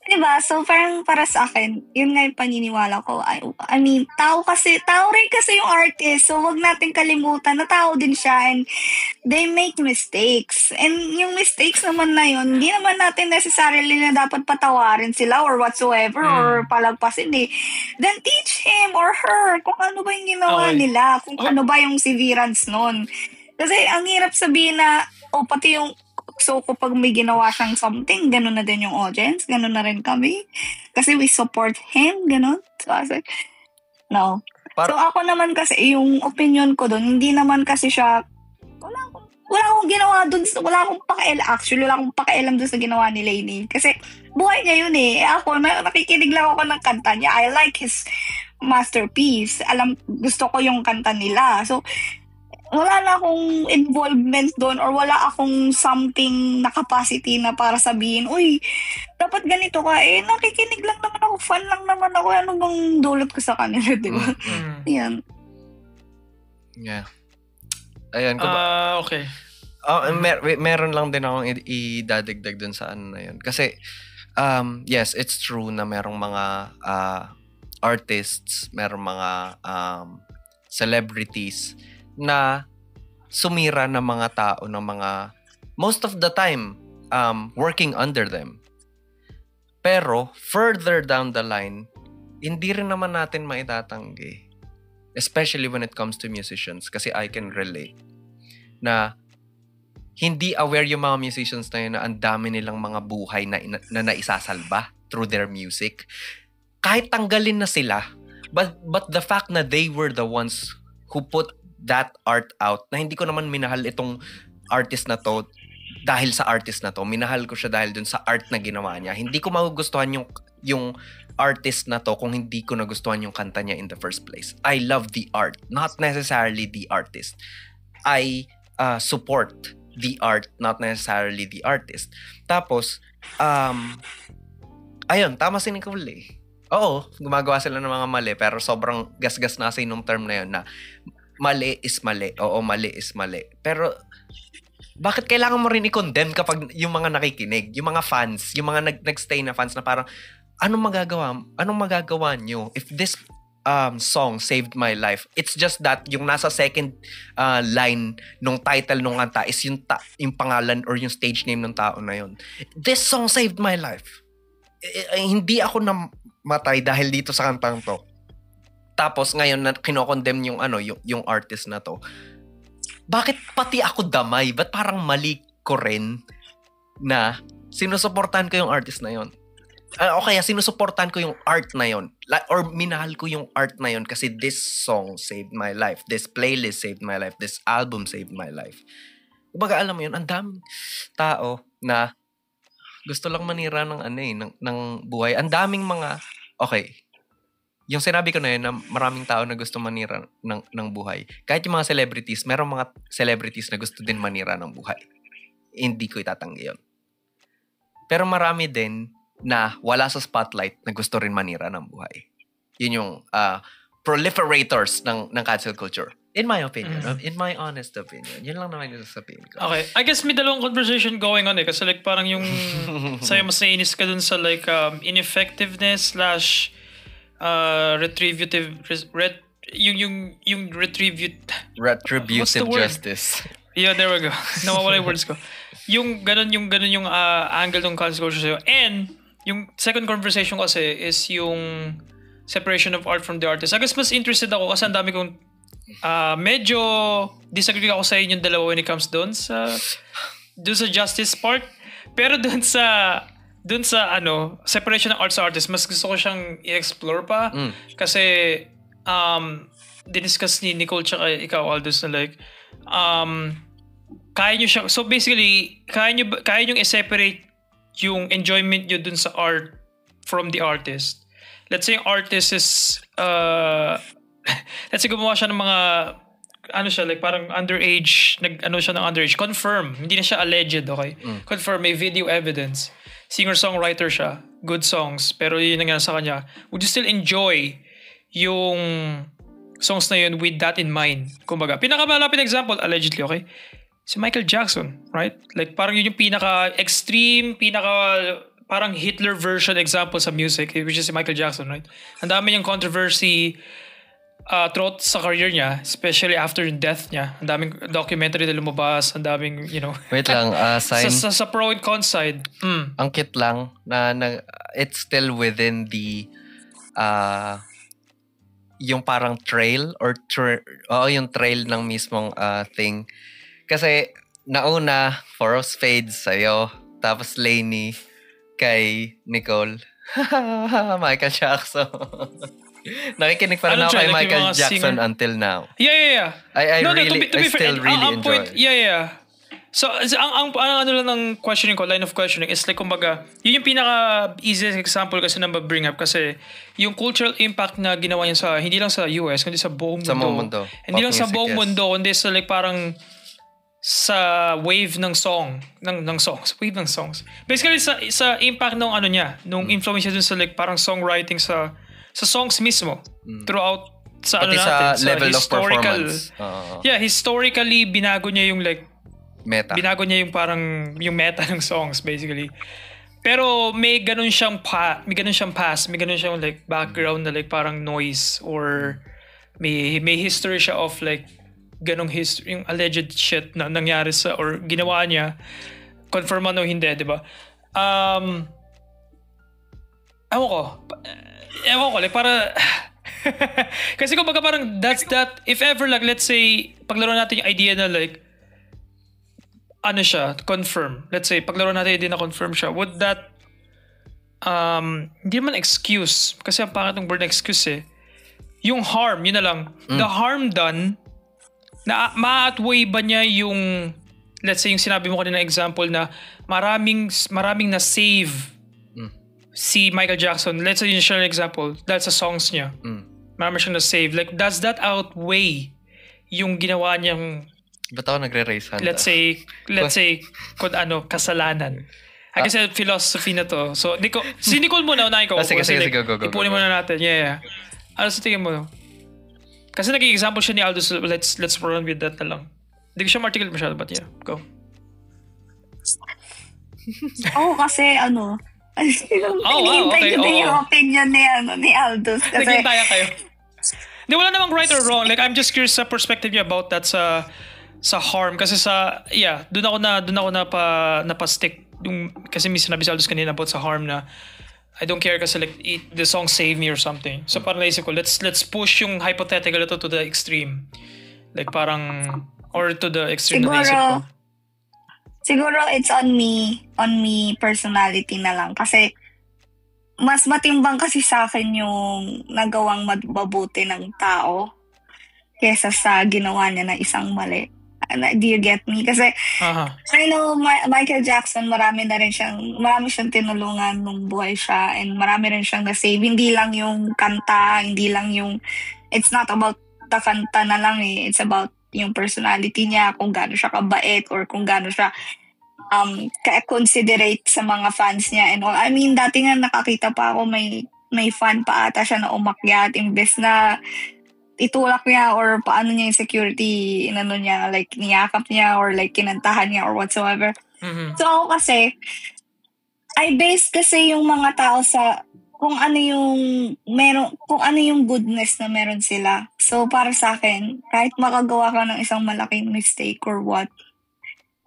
Diba? So, parang para sa akin, yun nga yung paniniwala ko. I mean, tao rin kasi yung artist. So, wag natin kalimutan na tao din siya and they make mistakes. And yung mistakes naman na yun, hindi naman natin necessarily na dapat patawarin sila or whatsoever or palagpasin eh. Then teach him or her kung ano ba yung ginawa nila, kung ano ba yung severance nun. Kasi ang hirap sabihin na, pati yung so, kapag may ginawa siyang something, ganun na din yung audience, ganun na rin kami. Kasi we support him, ganun. So, I was like, no. So, ako naman kasi, yung opinion ko dun, hindi naman kasi siya, wala akong ginawa dun, wala akong pakialam dun sa ginawa ni Lainey. Kasi, buhay niya yun eh. Ako, nakikinig lang ako ng kanta niya. I like his masterpiece. Gusto ko yung kanta nila. So, wala na akong involvement doon or wala akong something na capacity na para sabihin, uy, dapat ganito ka. Nakikinig lang naman ako, fan lang naman ako. Ano bang dulot ko sa kanila, di ba? Yan. Yeah. Ayan. Okay. Meron lang din akong idadagdag dun sa na yun. Kasi, yes, it's true na merong mga artists, merong mga celebrities na sumira ng mga tao ng mga most of the time working under them. Pero further down the line, hindi rin naman natin maitatanggi, especially when it comes to musicians, kasi I can relate na hindi aware yung mga musicians na yun na ang dami nilang mga buhay na naisasalba through their music. Kahit tanggalin na sila, but the fact na they were the ones who put that art out, na hindi ko naman minahal itong artist na to dahil sa artist na to. Minahal ko siya dahil dun sa art na ginawa niya. Hindi ko magugustuhan yung artist na to kung hindi ko nagustuhan yung kanta niya in the first place. I love the art, not necessarily the artist. I support the art, not necessarily the artist. Tapos, ayun, tama si Nicole eh. Oo, gumagawa sila ng mga mali, pero sobrang gasgas na kasi nung term na yun na mali is mali. Oo, mali is mali. Pero, bakit kailangan mo rin i-condemn kapag yung mga nakikinig, yung mga fans, yung mga nag-stay na fans na parang, anong magagawa nyo if this song saved my life? It's just that yung nasa second line nung title nung kanta is yung pangalan or yung stage name ng tao na yun. This song saved my life. Hindi ako namatay dahil dito sa kantang to. Tapos ngayon na kinokondemn yung artist na to. Bakit pati ako damay? Ba't parang mali ko rin na sinusuportahan ko yung artist na yon? O kaya sinusuportahan ko yung art na yon, or minahal ko yung art na yon kasi this song saved my life, this playlist saved my life, this album saved my life. Kumbaga alam mo yun, ang daming tao na gusto lang manira ng ng buhay. Ang daming mga, okay, yung sinabi ko na yun na maraming tao na gusto manira ng buhay. Kahit yung mga celebrities, merong mga celebrities na gusto din manira ng buhay. Hindi ko itatanggi yun. Pero marami din na wala sa spotlight na gusto rin manira ng buhay. Yun yung proliferators ng cancel culture. In my opinion. In my honest opinion. Yun lang naman yung sasabihin ko. Okay. I guess may dalawang conversation going on kasi like parang yung sa'yo mas nainis ka dun sa like ineffectiveness / retributive justice. Yeah, there we go. Nawawala yung words ko. Yung ganun yung angle ng cancel culture sa'yo. And yung second conversation kasi is yung separation of art from the artist. I guess mas interested ako kasi ang dami kong medyo disagree ako sa inyong dalawa when it comes doon sa justice part. Pero doon sa separation ng art sa artist, mas gusto ko siyang i-explore pa. Kasi diniscuss ni Nicole tsaka ikaw, Aldous, na like kaya nyo siya, so basically kaya nyo i-separate yung enjoyment nyo dun sa art from the artist. Let's say yung artist is let's say gumawa siya ng mga like parang underage, siya ng underage, confirm, hindi na siya alleged, okay? Confirm, may video evidence, singer-songwriter siya, good songs, pero yun nga sa kanya, would you still enjoy yung songs na yun with that in mind? Kumbaga, pinakamalapit example, allegedly, okay? Si Michael Jackson, right? Like parang yun yung pinaka-extreme, parang Hitler version example sa music, which is si Michael Jackson, right? Ang dami niyang controversy throughout sa career niya, especially after yung death niya. Ang daming documentary na lumabas, ang daming, Wait lang, sign. sa pro and con side. Ang cute lang na it's still within the yung parang trail or yung trail ng mismong thing. Kasi nauna, Four of Spades sa'yo, tapos Lainey kay Nicole. Michael Jackson. Nakikinig pa rin ako kay Michael Jackson until now. Yeah. I still really enjoy. Yeah. So, ang ano lang ng questioning ko, line of questioning is like, kumbaga, yun yung pinaka-easiest example kasi na bring up kasi yung cultural impact na ginawa niya sa, hindi lang sa US, kundi sa buong mundo. Hindi lang sa buong mundo, kundi sa like parang sa wave ng songs. Wave ng songs. Basically, sa impact ng nung influence dun sa like parang songwriting sa songs mismo. Throughout sa pati natin. Sa level of performance. Yeah, historically, binago niya yung like meta. Binago niya yung parang yung meta ng songs basically. Pero may ganun siyang past, may ganun siyang like background na like parang noise or may history siya of like ganung history, yung alleged shit na nangyari sa or ginawa niya, confirm o hindi, di ba? Ewan ko, like para kasi kumbaga parang that's that, if ever like let's say paglaro natin yung idea na like confirm, let's say paglaro natin yung idea na confirm siya, would that hindi man excuse, kasi ang pangit ng word na excuse yung harm, yun na lang, the harm done na ma-outweigh ba niya yung, let's say yung sinabi mo kanina example na maraming na save si Michael Jackson, let's say yun siya example dahil sa songs niya, marami siyang na save, like does that outweigh yung ginawa niyang, ba't ako nagre-raise hand? let's say kung kasalanan. I guess philosophy na to. So si Nicole muna, unahin ko. Sige, go. Ipunin muna natin. Yeah. Ano sa tingin mo? Kasi naging example siya ni Aldous, let's run with that na lang. Hindi ko siya ma-articulate masyado, but yeah, go. Kasi hinihintay ko din yung opinion ni Aldous. Naghintaya kayo. Di, wala namang right or wrong. Like, I'm just curious sa perspective niya about that sa harm. Kasi doon ako napa-stick. Kasi may sinabi si Aldous kanina about sa harm na I don't care kasi like the song save me or something. So parang naisip ko, let's push yung hypothetical ito to the extreme. Like parang, or to the extreme na naisip ko. Siguro it's on me personality na lang. Kasi mas matimbang kasi sa akin yung nagawang mabuti ng tao kesa sa ginawa niya na isang mali. Do you get me? Kasi I know Michael Jackson, marami siyang tinulungan nung buhay siya, and marami rin siyang na-save. Hindi lang yung kanta, it's not about the kanta na lang eh. It's about yung personality niya, kung gaano siya kabait, or kung gaano siya considerate sa mga fans niya and all. I mean, dati nga nakakita pa ako may fan pa ata siya na umakyat, imbes na itulak niya or paano niya yung security, niya, like niyakap niya or like kinantahan niya or whatsoever. So ako kasi, I base kasi yung mga tao sa kung ano yung goodness na meron sila. So para sa akin, kahit makagawa ka ng isang malaking mistake or what,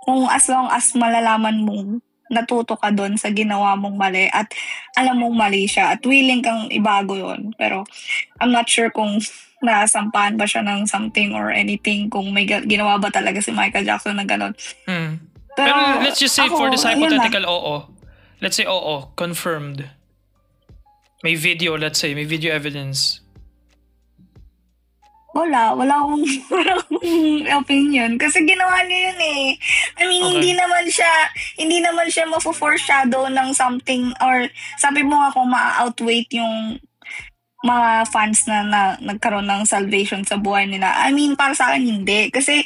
kung as long as malalaman mong natuto ka doon sa ginawa mong mali at alam mong mali siya at willing kang ibago yon. Pero I'm not sure kung nasampahan ba siya ng something or anything, kung may ginawa ba talaga si Michael Jackson na gano'n. Pero let's just say for this hypothetical let's say confirmed. May video evidence. Wala akong opinion. Kasi ginawa niya yun eh. I mean, hindi naman siya mafo-foreshadow ng something, or sabi mo nga kung ma-outweigh yung mga fans na nagkaroon ng salvation sa buhay nila. I mean, para sa akin, hindi. Kasi,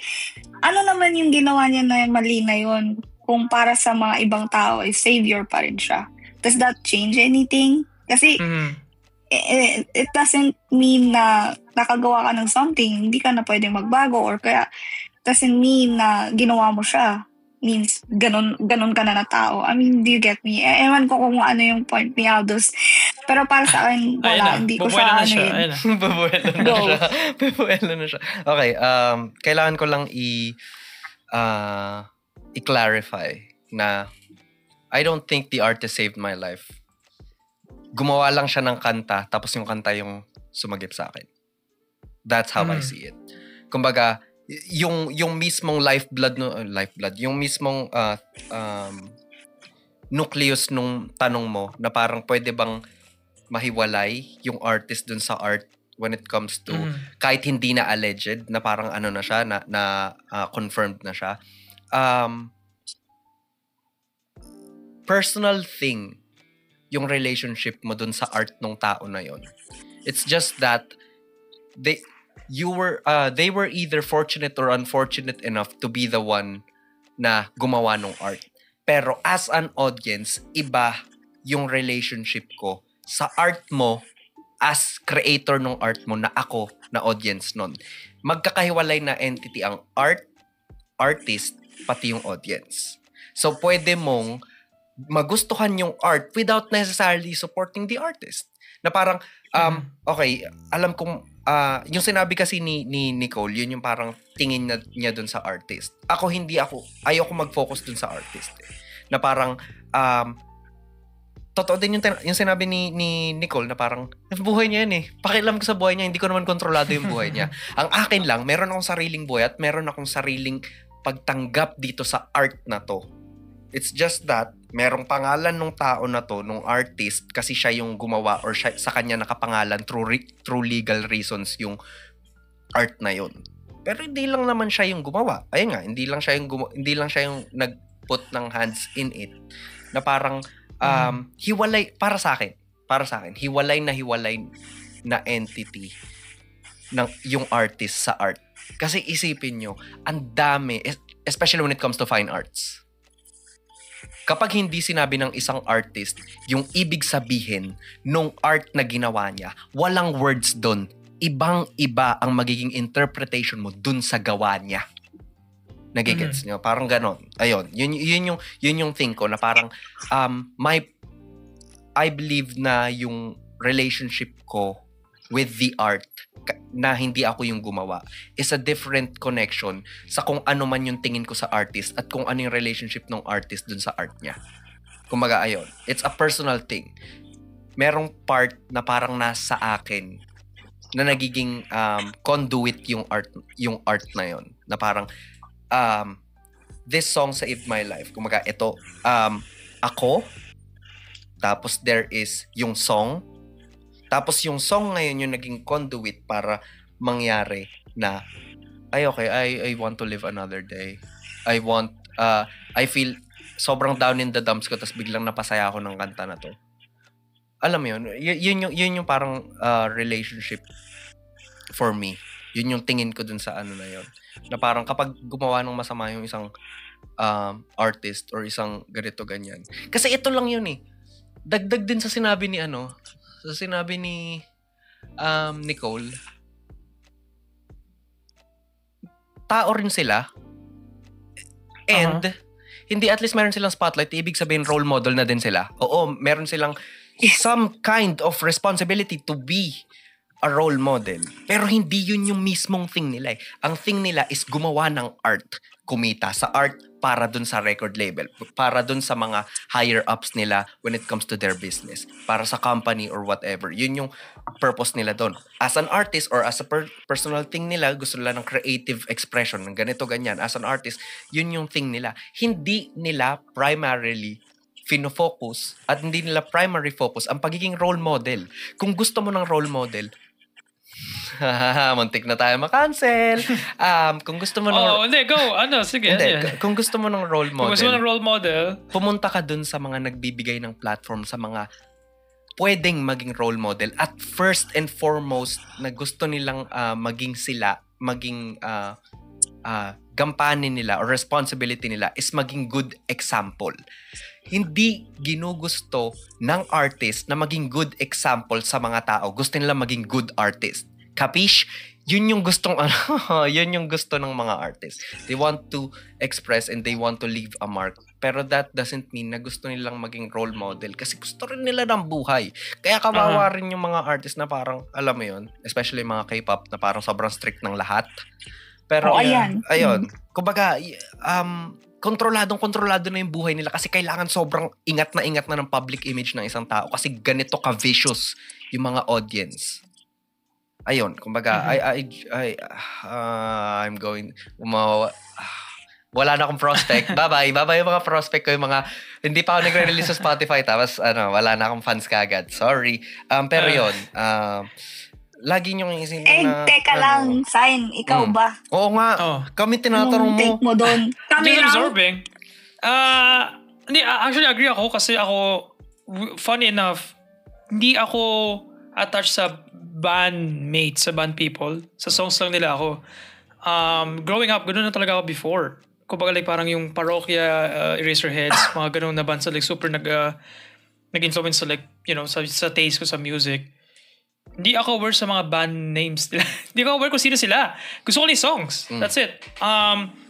ano naman yung ginawa niya na mali na yun? Kung para sa mga ibang tao, savior pa rin siya. Does that change anything? Kasi, it doesn't mean na nakagawa ka ng something, hindi ka na pwedeng magbago, or kaya doesn't mean na ginawa mo siya means ganun ka na tao. I mean, do you get me? Ewan ko kung ano yung point ni Aldous. Pero para sa akin, wala. Hindi ko siya Babuelo na siya. Okay, kailangan ko lang i-clarify na I don't think the artist saved my life. Gumawa lang siya ng kanta, tapos yung kanta yung sumagip sa akin. That's how I see it. Kumbaga, yung mismong lifeblood, yung mismong nucleus nung tanong mo, na parang pwede bang mahiwalay yung artist dun sa art when it comes to, kahit hindi na alleged, na parang ano na siya, na confirmed na siya. Personal thing yung relationship mo dun sa art nung tao na yon. It's just that they were either fortunate or unfortunate enough to be the one na gumawa ng art. Pero as an audience, iba yung relationship ko sa art mo as creator ng art mo na ako na audience nun. Magkakahiwalay na entity ang artist, pati yung audience. So pwede mong magustuhan yung art without necessarily supporting the artist. Na parang, okay, alam kong, yung sinabi kasi ni Nicole, yun yung parang tingin niya dun sa artist. Ayoko mag-focus dun sa artist. Na parang, totoo din yung sinabi ni Nicole na parang, buhay niya yan eh. Pakialam ko sa buhay niya, hindi ko naman kontrolado yung buhay niya. Ang akin lang, meron akong sariling buhay at meron akong sariling pagtanggap dito sa art na to. It's just that, merong pangalan nung tao na to, nung artist, kasi siya yung gumawa or sa kanya nakapangalan through legal reasons yung art na yun. Pero hindi lang naman siya yung gumawa. Ayun nga, hindi lang siya yung nag-put ng hands in it. Na parang hiwalay para sa akin, hiwalay na entity ng yung artist sa art. Kasi isipin nyo, ang dami, especially when it comes to fine arts. Kapag hindi sinabi ng isang artist yung ibig sabihin nung art na ginawa niya, walang words doon. Ibang-iba ang magiging interpretation mo dun sa gawa niya. Nagigets niyo? Parang ganon. Ayun. Yun yung thing ko na parang I believe na yung relationship ko with the art na hindi ako yung gumawa is a different connection sa kung ano man yung tingin ko sa artist at kung ano yung relationship ng artist dun sa art niya. Kumbaga, ayun. It's a personal thing. Merong part na parang nasa akin na nagiging conduit yung art na yon. Na parang this song saved my life. Kumbaga, ito ako, tapos there is yung song. Tapos yung song ngayon yung naging conduit para mangyari na I want to live another day. I feel sobrang down in the dumps ko tapos biglang napasaya ako ng kanta na to. Alam mo yun yung parang relationship for me. Yun yung tingin ko dun sa ano na yun. Na parang kapag gumawa ng masama yung isang artist or isang ganito ganyan. Kasi ito lang yun eh. Dagdag din sa sinabi ni Nicole. Tao rin sila. And hindi at least meron silang spotlight, ibig sabihin role model na din sila. Oo, meron silang some kind of responsibility to be a role model. Pero hindi yun yung mismong thing nila eh. Ang thing nila is gumawa ng art. Kumita sa art para dun sa record label. Para dun sa mga higher ups nila when it comes to their business. Para sa company or whatever. Yun yung purpose nila dun. As an artist or as a personal thing nila, gusto nila ng creative expression, ng ganito, ganyan. As an artist, yun yung thing nila. Hindi nila primarily fino-focus at hindi nila primary focus ang pagiging role model. Kung gusto mo ng role model, muntik na tayo makancel. Kung gusto mo ng... hindi, go. Sige. Hindi, kung gusto mo ng role model... Kung gusto mo ng role model... Pumunta ka dun sa mga nagbibigay ng platform, sa mga pwedeng maging role model. At first and foremost, na gusto nilang maging sila, maging gampanin nila or responsibility nila is maging good example. Hindi ginugusto ng artist na maging good example sa mga tao. Gusto nila maging good artist. Capish? Yun yung gustong yun yung gusto ng mga artists. They want to express and they want to leave a mark. Pero that doesn't mean na gusto nilang maging role model kasi gusto rin nila ng buhay. Kaya kawawa rin yung mga artists na parang, alam mo yun, especially mga K-pop na parang sobrang strict ng lahat. Pero ayun. Kumbaga, kontrolado na yung buhay nila kasi kailangan sobrang ingat na ng public image ng isang tao kasi ganito ka-vicious yung mga audience. Ayun, kumbaga, I'm going, wala na akong prospect. Bye-bye yung mga prospect ko, yung mga, hindi pa ako nagre-release sa Spotify, tapos, wala na akong fans kagad. Sorry. Pero yun, lagi niyong isipin na... teka lang, Sign, ikaw ba? Oo nga, kami tinatanong mo. Take mo doon. Kami just absorbing. Actually, agree ako kasi ako, funny enough, hindi ako attached sa bandmates, sa band people. Sa songs lang nila ako. Growing up, ganoon na talaga ako before. Kumbaga like parang yung Parokya, Eraserheads, mga ganoon na bands like super nag-influence sa like, you know, sa taste ko sa music. Hindi ako aware sa mga band names nila. Hindi ako aware kung sino sila. Gusto ko lang songs. That's it.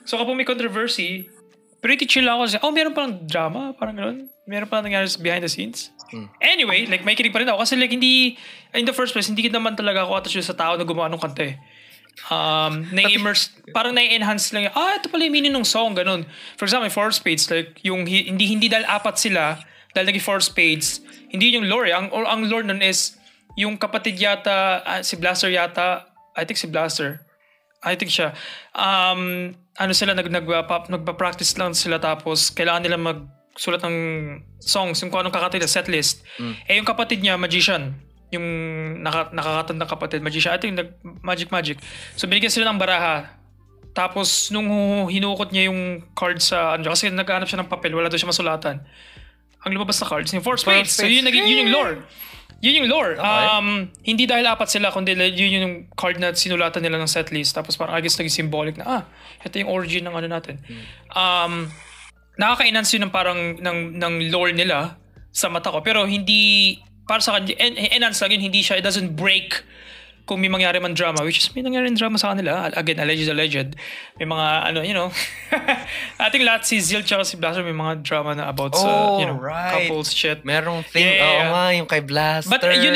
So kapag may controversy, pretty chill ako. Meron palang drama, parang ganoon. Meron palang nangyari behind the scenes. Anyway, like may kinig pa rin ako. Kasi like hindi, in the first place, hindi naman talaga ako attached sa tao na gumawa ng kanta eh. Na-immerse, parang na-enhance lang ito pala yung meaning ng song, ganun. For example, 4 Spades, like, yung hindi dahil 4 sila, dahil naging 4 Spades, hindi yung lore. Ang lore nun is, yung kapatid yata, si Blaster yata, I think siya, sila, nagpa-practice lang sila tapos, kailangan nila magsulat ng songs, yung kung anong kakatid na setlist. Yung kapatid niya, magician. Yung nakakatandang kapatid, magician. I think magic. So binigyan sila ng baraha. Tapos nung hinukot niya yung card sa kasi naghahanap siya ng papel, wala daw siya masulatan. Ang lumabas na cards, yung 4 Spades. So yun yung lore. Yun yung lore. Okay. Hindi dahil 4 sila, kundi yun yung card na sinulatan nila ng setlist. Tapos parang I guess naging symbolic na ito yung origin ng natin. Nakaka-enhance yun ng parang ng lore nila sa mata ko. Pero hindi para sa kanya, enhance lang yun, it doesn't break kung may mangyari man drama, which is may nangyari drama sa kanila. Again, alleged. May mga, I think lahat si Zil tsaka si Blaster may mga drama na about sa, couples shit. Merong thing, yung kay Blaster. But yun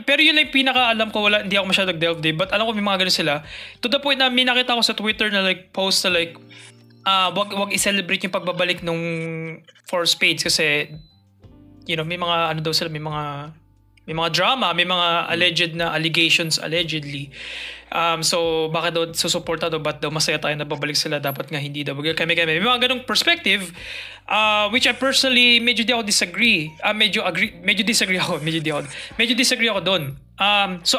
pero yun lang pinaka-alam ko, hindi ako masyado nag-delve day, but alam ko may mga ganun sila. To the point na may nakita ko sa Twitter na like, post na like, wag i-celebrate yung pagbabalik nung 4 Spades kasi may mga daw sila, may mga drama, may mga alleged na allegations allegedly. So bakit daw susuporta daw, ba't daw masaya tayo na babalik sila, dapat nga hindi daw. Kami may mga ganung perspective which I personally medyo disagree. Medyo disagree ako doon. So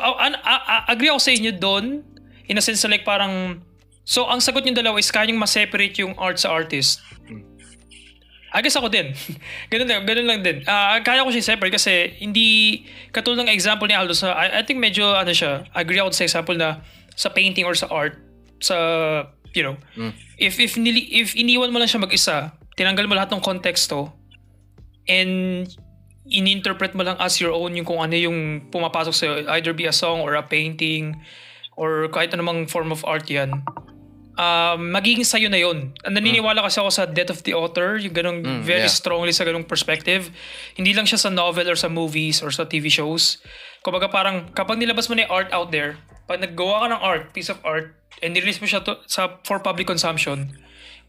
agree ako sa inyo doon In a sense like parang, so ang sagot yung dalawa is kaya yung ma-separate yung art sa artist. I guess ako din. ganun lang din. Kaya ko siya separate kasi hindi, katulad ng example ni Aldo sa, I think medyo agree ako sa example na sa painting or sa art, sa, if iniwan mo lang siya mag-isa, tinanggal mo lahat ng konteksto, and in-interpret mo lang as your own yung kung ano yung pumapasok sa'yo, either be a song or a painting, or kahit anumang form of art yan, magiging sa'yo na yun. Naniniwala kasi ako sa death of the author, yung ganong very strongly sa ganong perspective. Hindi lang siya sa novel or sa movies or sa TV shows. Kumbaga parang kapag nilabas mo na yung art out there, pag naggawa ka ng art, piece of art, and nirelease mo siya for public consumption,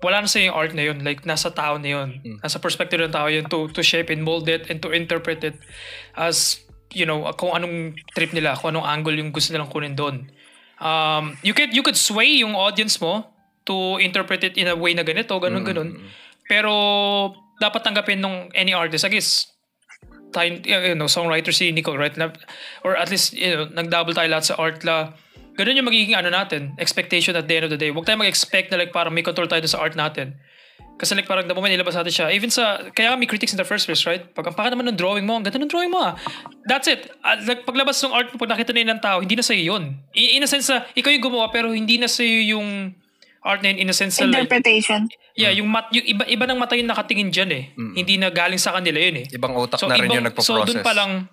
wala na sa'yo yung art na yun. Like, nasa tao na yun. Nasa perspective ng tao yun to shape and mold it and to interpret it as, kung anong trip nila, kung anong angle yung gusto nilang kunin doon. You could sway yung audience mo to interpret it in a way na ganito, ganun. Pero dapat tanggapin ng any artist. I guess songwriter si Nicole, right? Or at least nag-double tayo lahat sa art la. Ganun yung magiging natin, expectation at the end of the day. Huwag tayo mag-expect na like parang may control tayo sa art natin. Kasi like parang the moment nilabas natin siya, even kaya may critics in the first place, right? Pag ang paka naman ng drawing mo, ang ganda ng drawing mo That's it. Like, paglabas ng art mo, pag nakita na yun ng tao, hindi na sa'yo yun. In a sense ikaw yung gumawa, pero hindi na sa'yo yung art na yun, in a sense interpretation. Like, yung iba ng mata yung nakatingin dyan eh. Hindi na galing sa kanila yun eh. Ibang utak na rin yung nagpo-process. So dun pa lang,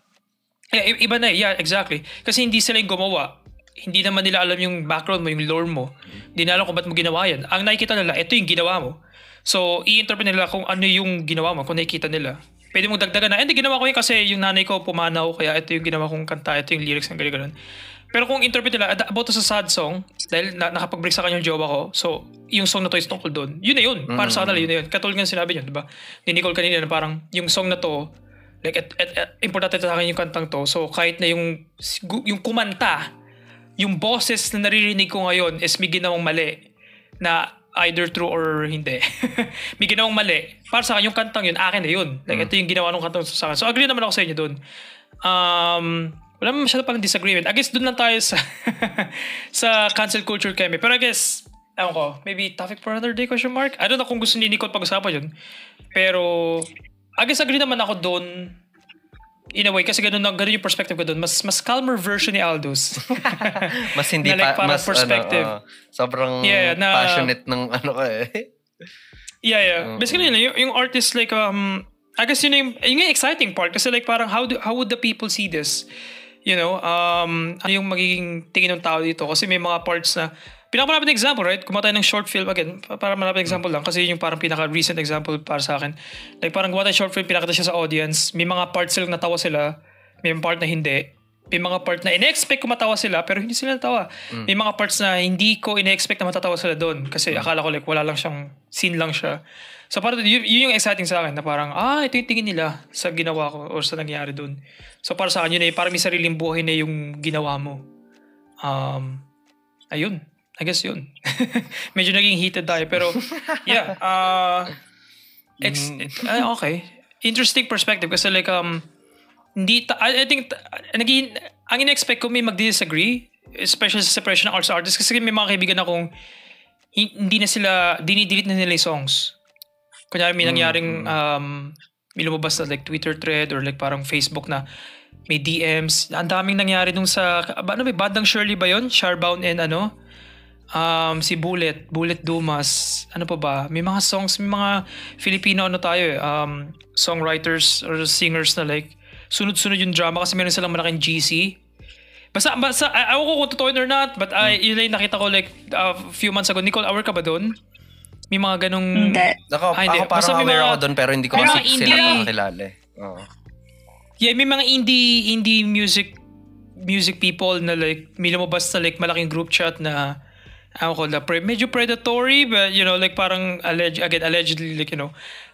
iba na exactly. Kasi hindi sila yung gumawa. Hindi naman nila alam yung background mo, yung lore mo. Hindi na alam kung ba't mo ginawa yan. Ang nakikita nila, ito yung ginawa mo. So, i-interpret nila kung ano yung ginawa mo, kung nakikita nila. Pwede mong dagdagan na, hindi ginawa ko yun kasi yung nanay ko pumanaw, kaya ito yung ginawa kong kanta, ito yung lyrics ng ganyan. Pero kung interpret nila, about sa sad song, dahil nakapag-break sa kanya yung jowa ko, so, yung song na to is tungkol doon. Yun na yun. Para sa kanila, yun na yun. Katulad nga sinabi niya, diba? Ni Nicole kanina na parang, yung song na to, like, importante sa akin yung kantang to. So, kahit na yung kumanta, yung boses na naririnig ko ngayon is may ginawang mali na either true or hindi. May ginawang mali. Para sa akin, yung kantang yun, akin na yun. Like, ito yung ginawa ng kantang sa akin. So, agree naman ako sa inyo dun. Wala naman masyado parang disagreement. I guess dun lang tayo sa cancel culture kami. Pero I guess, ewan ko, maybe topic for another day, question mark? I don't know kung gusto ni Nicole pag-usapan yun. Pero, I guess agree naman ako dun. In a way, kasi ganun yung perspective ko doon. Mas calmer version ni Aldous. Mas hindi like, mas perspective. Sobrang passionate ng Yeah. Basically, yung artist like I guess yun yung exciting part kasi like parang how would the people see this? Ano yung magiging tingin ng tao dito kasi may mga parts na pinakamalapit na example, right? Kumain tayo ng short film again, para malapit example lang kasi yung parang pinaka-recent example para sa akin. Like parang gumawa tayo short film, pinakita siya sa audience, may mga parts silang natawa sila, may mga part na hindi. May mga part na ina-expect ko matawa sila pero hindi sila natawa. May mga parts na hindi ko ina-expect na matatawa sila doon kasi akala ko like wala lang siyang scene lang siya. So parang yun yung exciting sa akin na parang ito yung tingin nila sa ginawa ko or sa nangyari doon. So para sa akin yun parang may sariling buhay na yung ginawa mo. Ayun. I guess yun. Medyo naging heated tayo. Pero, yeah. Okay. Interesting perspective. Kasi like, I think, ang in-expect ko may mag-disagree, especially sa separation ng arts artists. Kasi may mga kaibigan akong hindi na sila, dinidelete na nila yung songs. Kunyari may nangyaring, may lumabas na like Twitter thread or like parang Facebook na may DMs. Ang daming nangyari nung sa, may bandang Shirley ba yun? Sharbound and si Bullet Dumas, ano pa ba? May mga songs, may mga Filipino tayo songwriters or singers na like sunod-sunod yung drama kasi meron silang malaking GC. Basta ayaw ko kung totoo or not, but yun lang nakita ko like a few months ago. Nicole, aware ka ba doon? May mga ganong... Ako parang aware ako doon pero hindi ko kasi sila kakilala. Yeah, may mga indie music people na like may lumabas na like malaking group chat na medyo predatory but like parang allegedly like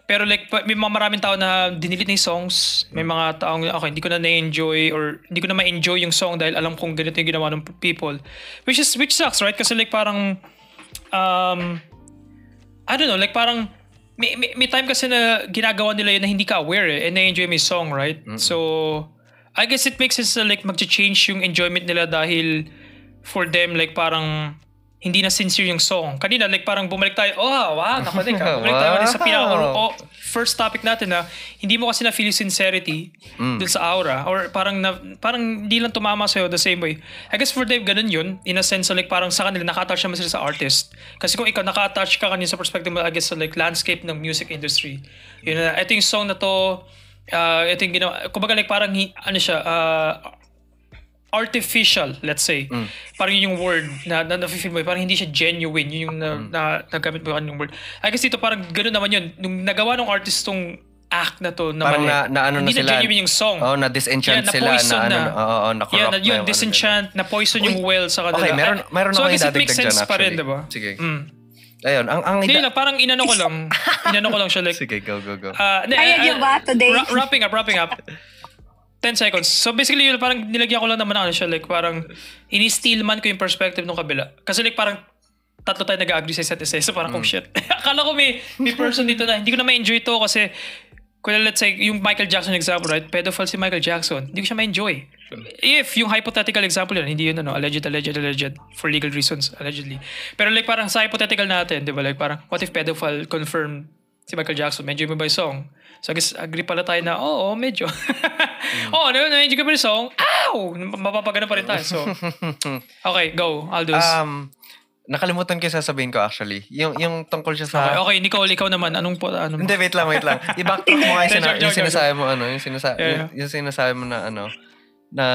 pero like may mga maraming tao na dinelete na yung songs, may mga taong hindi ko na na-enjoy or hindi ko na ma-enjoy yung song dahil alam kong ganito yung ginawa ng people, which sucks, right? Kasi like parang I don't know, like parang may time kasi na ginagawa nila yun na hindi ka aware and na-enjoy mo yung song, right? So I guess it makes sense na like mag-change yung enjoyment nila dahil for them like parang hindi na sincere yung song. Kanina like parang bumalik tayo, nakunik ka. Bumalik tayo sa first topic natin na hindi mo kasi na-feel yung sincerity dun sa aura or parang hindi lang tumama sa'yo the same way. I guess for them, ganun yun. In a sense, like parang sa kanila, naka-attach naman sila sa artist. Kasi kung ikaw naka-attach ka kanina sa perspective mo, I guess sa like landscape ng music industry. Yun na, ito yung song na to, ito yung ginawa, kumbaga like parang, artificial, let's say. Parang yun yung word na na-feel mo, parang hindi siya genuine, yun yung nagamit mo yung word. I guess dito parang gano'n naman yun. Nung nagawa ng artist tong act na to, na parang hindi na genuine yung song. Na-disenchant sila na-corrupt. Yun, disenchant, na-poison yung well sa kanila. Okay, meron so, ako yung dadagdag dyan actually. Pa rin, diba? Sige. Ayun, hindi lang, parang inano ko lang siya like... Sige, go. Kaya nyo ba today? Wrapping up. 10 seconds. So basically, yun, parang nilagyan ko lang naman siya. Like parang, ini-steal man ko yung perspective ng kabila. Kasi like parang, tatlo tayo nag-agree sa isa't isa. So parang, oh shit. Akala ko may person dito na, hindi ko na ma-enjoy to kasi, kung let's say, yung Michael Jackson example, right? Pedophile si Michael Jackson. Hindi ko siya ma-enjoy. If, yung hypothetical example yun, hindi yun, alleged, for legal reasons, allegedly. Pero like parang sa hypothetical natin, di ba? Like parang, what if pedophile confirmed si Michael Jackson? Enjoy mo ba yung song? So I guess agree pala tayo na, medyo. Na-enjoy ka ba yung song? Ow! Mapapagano pa rin tayo. So, okay, go. Aldous. Nakalimutan ko sasabihin ko actually. Yung tungkol siya sa... Okay, Nicole, ikaw naman. Hindi, wait lang. I-backtrack mo nga yung sinasabi mo, yung sinasabi mo na na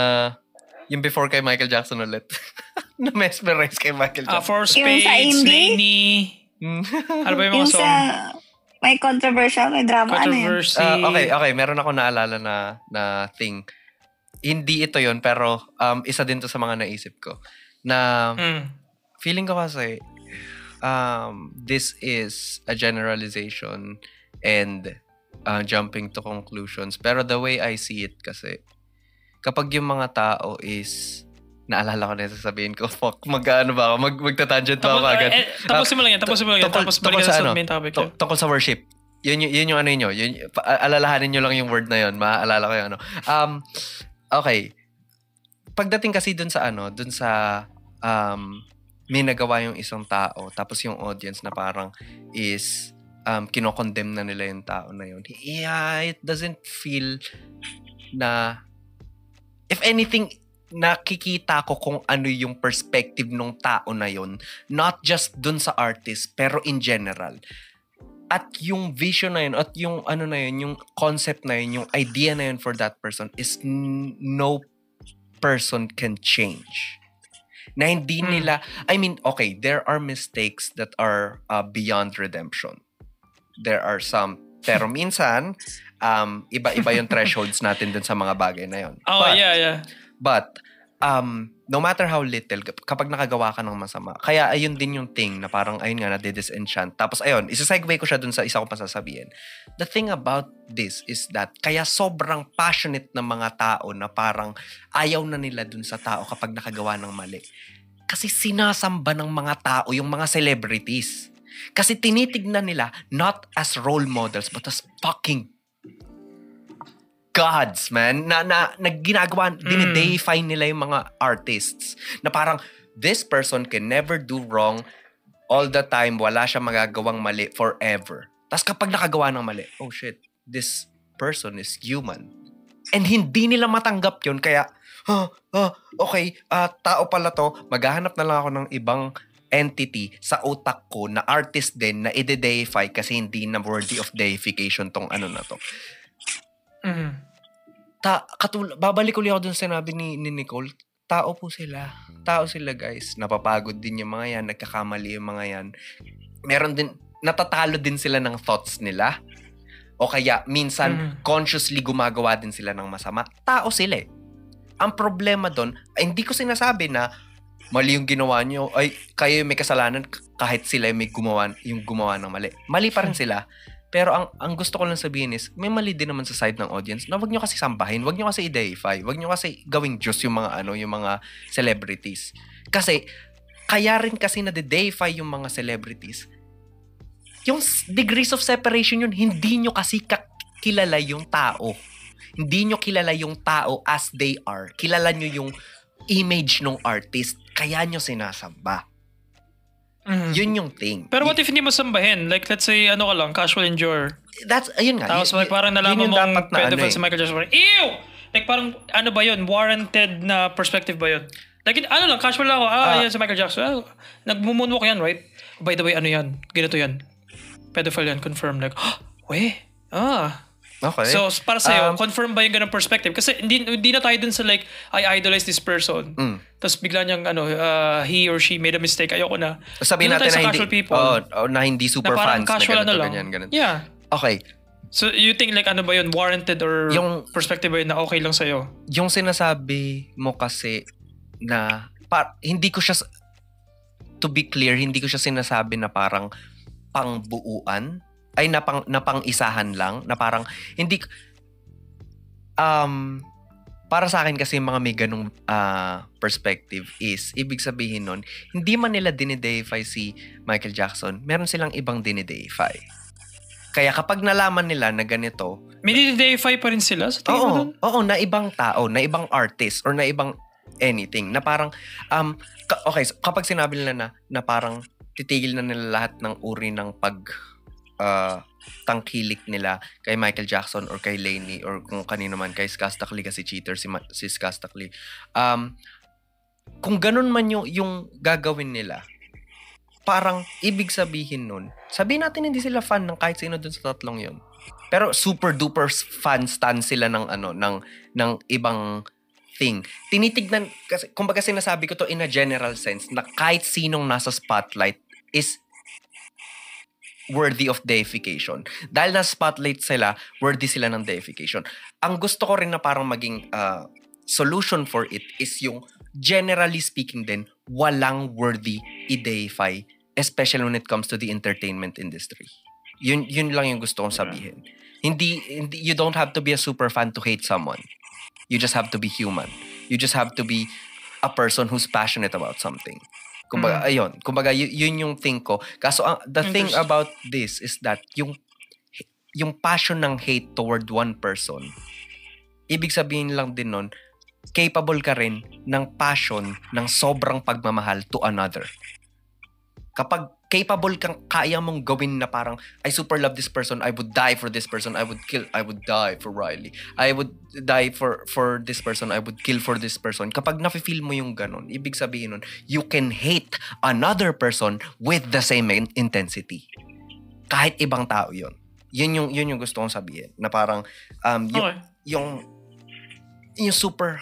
yung before kay Michael Jackson ulit. Na-mesmerize kay Michael Jackson. For Spades, Lainey. Ano ba yung mga song? May controversial, may drama. Controversy. Okay. Meron ako naalala na thing. Hindi ito yon pero isa din to sa mga naisip ko. Na feeling ko kasi this is a generalization and jumping to conclusions. Pero the way I see it kasi, kapag yung mga tao is... Naalala ko na sasabihin ko, mag-ano ba ako? Magta-tangent ba ako agad? Tapusin mo lang yan. Tapos balikan sa main topic. Tungkol sa worship. Yun yung ano nyo. Alalahanin nyo lang yung word na yun. Maaalala ko yung ano. Okay. Pagdating kasi dun sa may nagawa yung isang tao, tapos yung audience na parang is kinokondemn na nila yung tao na yun. Yeah, it doesn't feel na, if anything, nakikita ko kung ano yung perspective ng tao na yun, not just dun sa artist pero in general, at yung vision na yun at yung ano na yun, yung concept na yun, yung idea na yun for that person is no person can change na hindi nila, I mean, okay, there are mistakes that are beyond redemption, there are some, pero minsan iba-iba yung thresholds natin dun sa mga bagay na yun. But, no matter how little, kapag nakagawa ka ng masama, kaya ayun din yung thing na parang, ayun nga, nade-disenchant. Tapos, ayun, isa-segue ko siya dun sa isa ko pasasabihin. The thing about this is that, kaya sobrang passionate ng mga tao na parang ayaw na nila dun sa tao kapag nakagawa ng mali. Kasi sinasamba ng mga tao yung mga celebrities. Kasi tinitignan nila not as role models, but as fucking gods, man, na ginagawa, dinideify nila yung mga artists. Na parang, this person can never do wrong all the time, wala siya magagawang mali forever. Tapos kapag nakagawa ng mali, oh shit, this person is human. And hindi nila matanggap yun, kaya, okay, tao pala to, maghahanap na lang ako ng ibang entity sa utak ko na artist din na i-deify kasi hindi na worthy of deification tong ano na to. Babalik ulit ako dun sa sinabi ni Nicole, tao po sila. Tao sila, guys. Napapagod din yung mga yan, nagkakamali yung mga yan. Meron din, natatalo din sila ng thoughts nila. O kaya, minsan, consciously gumagawa din sila ng masama. Tao sila eh. Ang problema doon, hindi ko sinasabi na mali yung ginawa nyo, ay, kayo may kasalanan kahit sila may gumawa ng mali. Mali pa rin sila. Pero ang gusto ko lang sabihin is, may mali din naman sa side ng audience na wag nyo kasi sambahin, wag nyo kasi i-deify, wag nyo kasi gawing Diyos yung mga celebrities. Kasi, kaya rin kasi na-deify yung mga celebrities. Yung degrees of separation yun, hindi nyo kasi kilala yung tao. Hindi nyo kilala yung tao as they are. Kilala nyo yung image ng artist, kaya nyo sinasamba. Yun yung thing. Pero what if hindi mo sambahin? Like, let's say, ano ka lang, casual enjoyer. Ayun nga. Tapos parang nalaman mong pedophile si Michael Jackson. Ew! Like, parang, ano ba yun? Warranted na perspective ba yun? Like, ano lang, casual lang ako. Yan si Michael Jackson. Nag-moonwalk yan, right? By the way, ano yan? Ganito yan. Pedophile yan, confirm. Like, Okay. So, para sa'yo, confirm ba yung ganang perspective? Kasi hindi na tayo dun sa like, I idolize this person. Tapos bigla niyang, he or she made a mistake. Ayoko na. Sabihin natin na hindi, na hindi super fans. Na casual na ganyan. Yeah. Okay. So, you think like ano ba yun? Warranted or yung perspective ba yun na okay lang sa'yo? Yung sinasabi mo kasi na, hindi ko siya, to be clear, hindi ko siya sinasabi na parang pangbuuan. Ay napang-isahan lang na parang hindi para sa akin kasi mga may ganung perspective is ibig sabihin nun hindi man nila dinideify si Michael Jackson, meron silang ibang dinideify. Kaya kapag nalaman nila na ganito, may dinideify pa rin sila sa tingin mo dun? Oo, na ibang tao, na ibang artist or na ibang anything na parang okay, kapag sinabi nila na parang titigil na nila lahat ng uri ng tangkilik nila kay Michael Jackson or kay Lainey or kung kanino man, kay Skastakli kasi cheater si Skastakli. Kung ganun man yung gagawin nila, parang ibig sabihin nun, sabihin natin hindi sila fan ng kahit sino dun sa tatlong yun. Pero super duper fan stan sila ng ng ibang thing. Tinitignan kasi kumbaga sinasabi ko to in a general sense na kahit sinong nasa spotlight is worthy of deification. Dahil na spotlight sila, worthy sila ng deification. Ang gusto ko rin na parang maging solution for it is yung generally speaking din, walang worthy i-deify, especially when it comes to the entertainment industry. Yun lang yung gusto kong sabihin. Hindi, you don't have to be a super fan to hate someone. You just have to be human. You just have to be a person who's passionate about something. Kumbaga, ayun. Kumbaga, yun yung thing ko. Kaso, the thing about this is that yung passion ng hate toward one person, ibig sabihin lang din nun, capable ka rin ng passion ng sobrang pagmamahal to another. Kapag capable kang kaya mong gawin na parang, I super love this person, I would die for this person, I would die for Riley. I would die for this person, I would kill for this person. Kapag nafe-feel mo yung ganun, ibig sabihin nun, you can hate another person with the same intensity. Kahit ibang tao yun. Yun yung gusto kong sabihin. Na parang, yung super,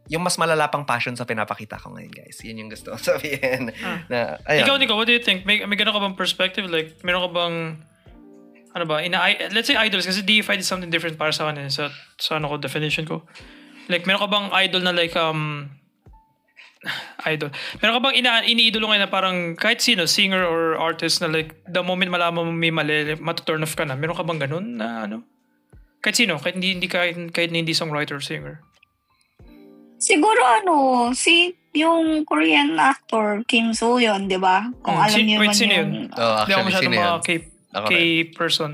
yung mas malala pang passion sa pinapakita ko ngayon, guys. Yun yung gusto kong sabihin. Na, Ikaw, Nico, what do you think? May gano'n ka bang perspective? Like, meron ka bang, let's say idols, kasi deified is something different para sa akin sa definition ko. Like, meron ka bang idol na like, idol. Meron ka bang iniidolo ngayon na parang kahit sino, singer or artist na like, the moment malaman mo may mali, matuturn off ka na. Meron ka bang ganun na Kahit sino, kahit hindi songwriter or singer. Siguro yung Korean actor, Kim Soo Hyun, di ba? Kung alam niyo man sino yun. Hindi ako masyadong mga K-person.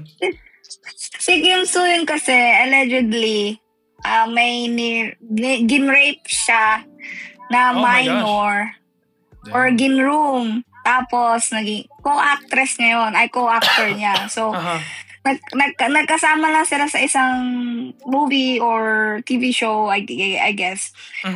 Si Kim Soo Hyun kasi, allegedly, may gin-rape siya na minor or gin-room. Tapos, naging co-actress niya yun. Ay, co-actor niya. So, nagkasama lang sila sa isang movie or TV show, I guess.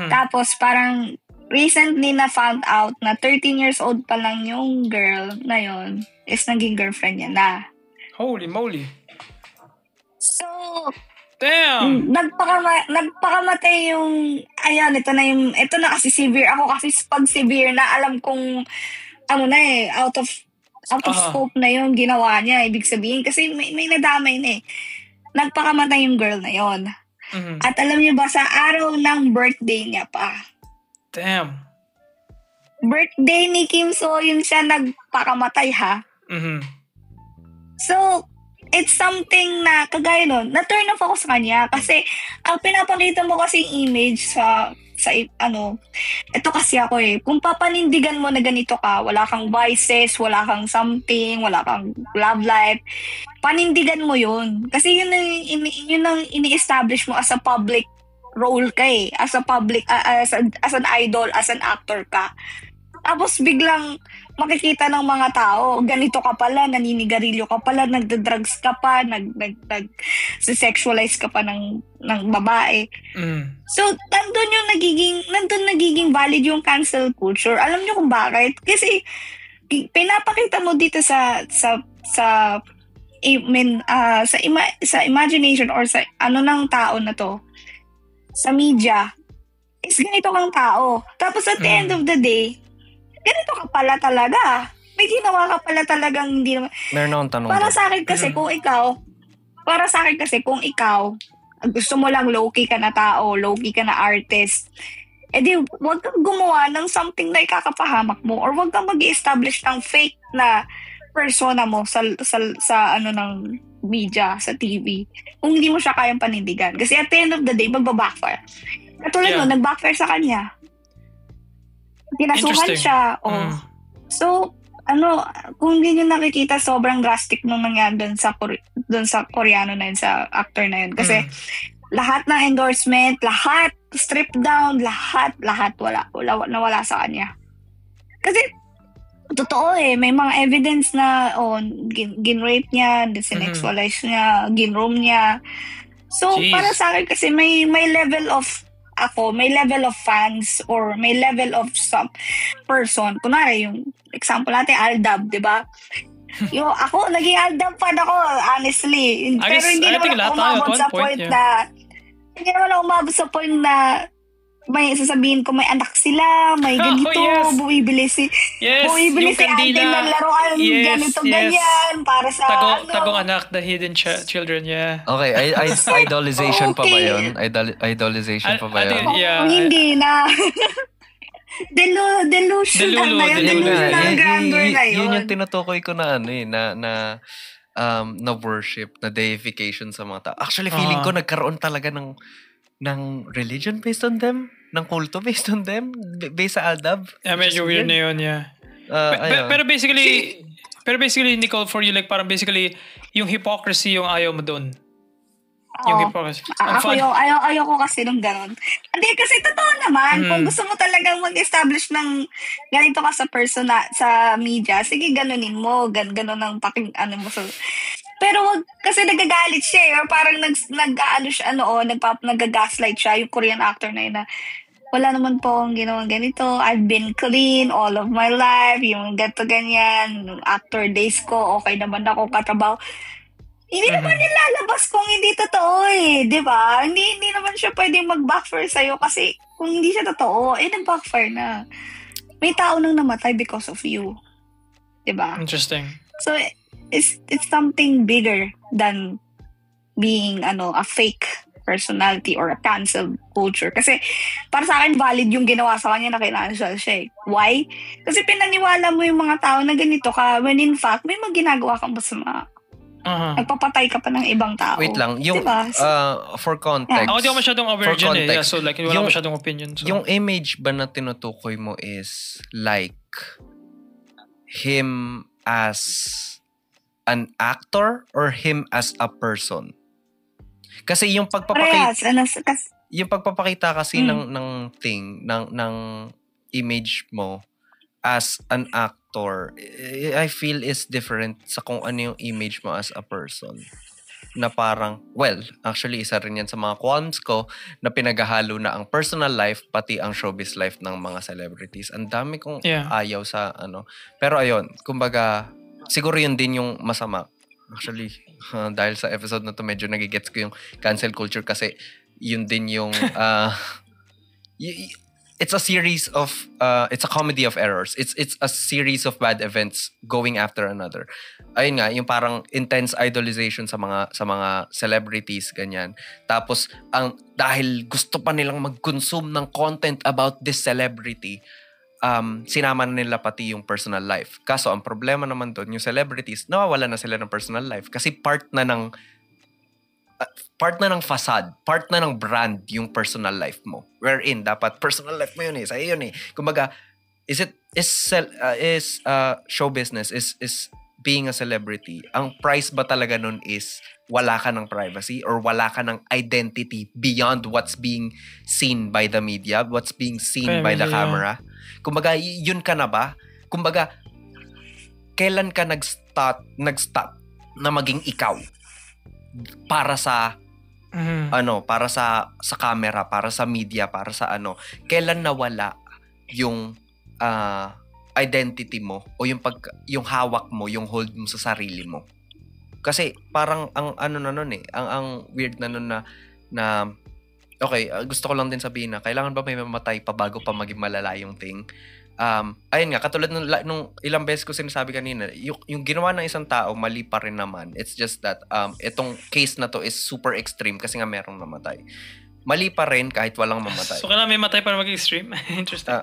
Tapos parang recently na found out na 13 years old pa lang yung girl na yun is naging girlfriend niya na. Holy moly. So, damn! Nagpakamatay yung, ito na kasi severe. Ako kasi pag severe na alam kong, out of scope na yung ginawa niya. Ibig sabihin, kasi may nadamay na eh. Nagpakamatay yung girl na yon. At alam niyo ba, sa araw ng birthday niya pa. Damn. Birthday ni Kim Soo Hyun siya nagpakamatay ha. So, it's something na, kagaya nun, na-turn off ako sa kanya. Kasi, ang pinapakita mo kasi image sa ito kasi ako eh. Kung papanindigan mo na ganito ka, wala kang vices, wala kang something, wala kang love life, panindigan mo yun. Kasi yun ang ini-establish mo as a public role ka eh. As a public, as an idol, as an actor ka. Tapos biglang makikita ng mga tao, ganito ka pala, naninigarilyo ka pala, nagda-drugs ka pa, nag-sexualize ka pa ng babae. So, nandun nagiging valid yung cancel culture. Alam niyo kung bakit? Kasi pinapakita mo dito sa imagination or sa ng tao na to, sa media, is ganito kang tao. Tapos at the end of the day, ganito ka pala talaga. May ginawa ka pala talagang hindi naman. Meron akong tanong. Para sa akin kasi kung ikaw, gusto mo lang low-key ka na tao, low-key ka na artist, edi huwag kang gumawa ng something na ikakapahamak mo or huwag kang mag-i-establish ng fake na persona mo sa ng media, sa TV. Kung hindi mo siya kayang panindigan. Kasi at the end of the day, magbabackfire. Katulad nun, nag-backfire sa kanya. Pinasuhan siya. So, kung hindi nyo nakikita, sobrang drastic nung nangyari doon sa Koreano na yun, sa actor na yun. Kasi lahat ng endorsement, lahat, strip down, lahat, nawala sa kanya. Kasi, totoo may mga evidence na, gin-rape niya, sinexualize niya, gin-roam niya. So, para sa akin kasi may level of fans or may level of some person. Kunwari, yung example natin, Aldab, di ba? Ako, naging Aldab fan ako, honestly. Pero hindi naman ako umabot sa point na may sasabihin ko may anak sila, may ganito, bumibili si ating ng laruan, ganito, ganyan, para sa tagong anak, the hidden children, Okay, idolization pa ba yun? Idolization pa ba yun? Hindi na. Delusional na yun. Delusional grandeur na yun. Yun yung tinutukoy ko na na worship, na deification sa mga tao. Actually, feeling ko nagkaroon talaga ng religion based on them? Ng kulto based on them? Based sa Aldab? Yeah, medyo weird na yun, pero basically, Nicole, for you, like parang basically, yung hypocrisy yung ayaw mo doon. Yung hypocrisy. Ayaw ko kasi nung ganon. Hindi, kasi totoo naman. Kung gusto mo talagang mag-establish ng ganito ka sa sa media, sige, ganunin mo. Ganon ang mo. Pero wag, kasi nagagalit siya or parang nag-gaslight siya, yung Korean actor na yun na, wala naman po akong ginawang ganito. I've been clean all of my life. Yung ganito, ganyan. Actor days ko, okay naman ako katrabaho. Hindi naman nilalabas kung hindi totoo di ba? Hindi naman siya pwedeng mag-backfire sa'yo kasi kung hindi siya totoo, nag-backfire na. May tao nang namatay because of you. Di ba? Interesting. So, it's something bigger than being a fake personality or a cancel culture. Kasi para sa akin, valid yung ginawa sa kanya na kinancel siya. Why? Kasi pinaniwala mo yung mga tao na ganito ka when in fact, may mga ginagawa kang masama. Nagpapatay ka pa ng ibang tao. Wait lang, yung diba? For context. Ako di ako masyadong aware dyan so like, wala masyadong opinion. So. Yung image ba na tinutukoy mo is like him as an actor or him as a person? Kasi yung pagpapakita kasi ng image mo as an actor, I feel is different sa kung ano yung image mo as a person. Na parang, actually isa rin yan sa mga qualms ko na pinaghahalo na ang personal life pati ang showbiz life ng mga celebrities. Ang dami kong ayaw sa Pero ayun, kumbaga, siguro yun din yung masama. Actually, dahil sa episode na to medyo nagigets ko yung cancel culture kasi yun din yung it's a series of it's a comedy of errors. It's a series of bad events going after another. Ayun nga, yung parang intense idolization sa mga celebrities ganyan. Tapos dahil gusto pa nilang mag-consume ng content about this celebrity, sinama na nila pati yung personal life. Kaso, ang problema naman doon, yung celebrities, nawawala na sila ng personal life kasi part na ng facade, part na ng brand yung personal life mo. Wherein, dapat personal life mo yun sa'yo yun Kumbaga, show business, is being a celebrity, ang price ba talaga nun is wala ka ng privacy or wala ka ng identity beyond what's being seen by the media, what's being seen by the camera? Kumbaga, yun ka na ba? Kumbaga, kailan ka nag-stop na maging ikaw para sa para sa camera, para sa media, para sa kailan nawala yung identity mo o yung hawak mo, yung hold mo sa sarili mo? Kasi parang ang ang weird na nun na okay, gusto ko lang din sabihin na kailangan ba may mamatay pa bago pa maging malala yung thing? Ayun nga, katulad nung ilang beses ko sinasabi kanina, yung ginawa ng isang tao, mali pa rin naman. It's just that, itong case na to is super extreme kasi nga merong namatay. Mali pa rin kahit walang mamatay. So, kailangan may matay para mag-extreme? Interesting.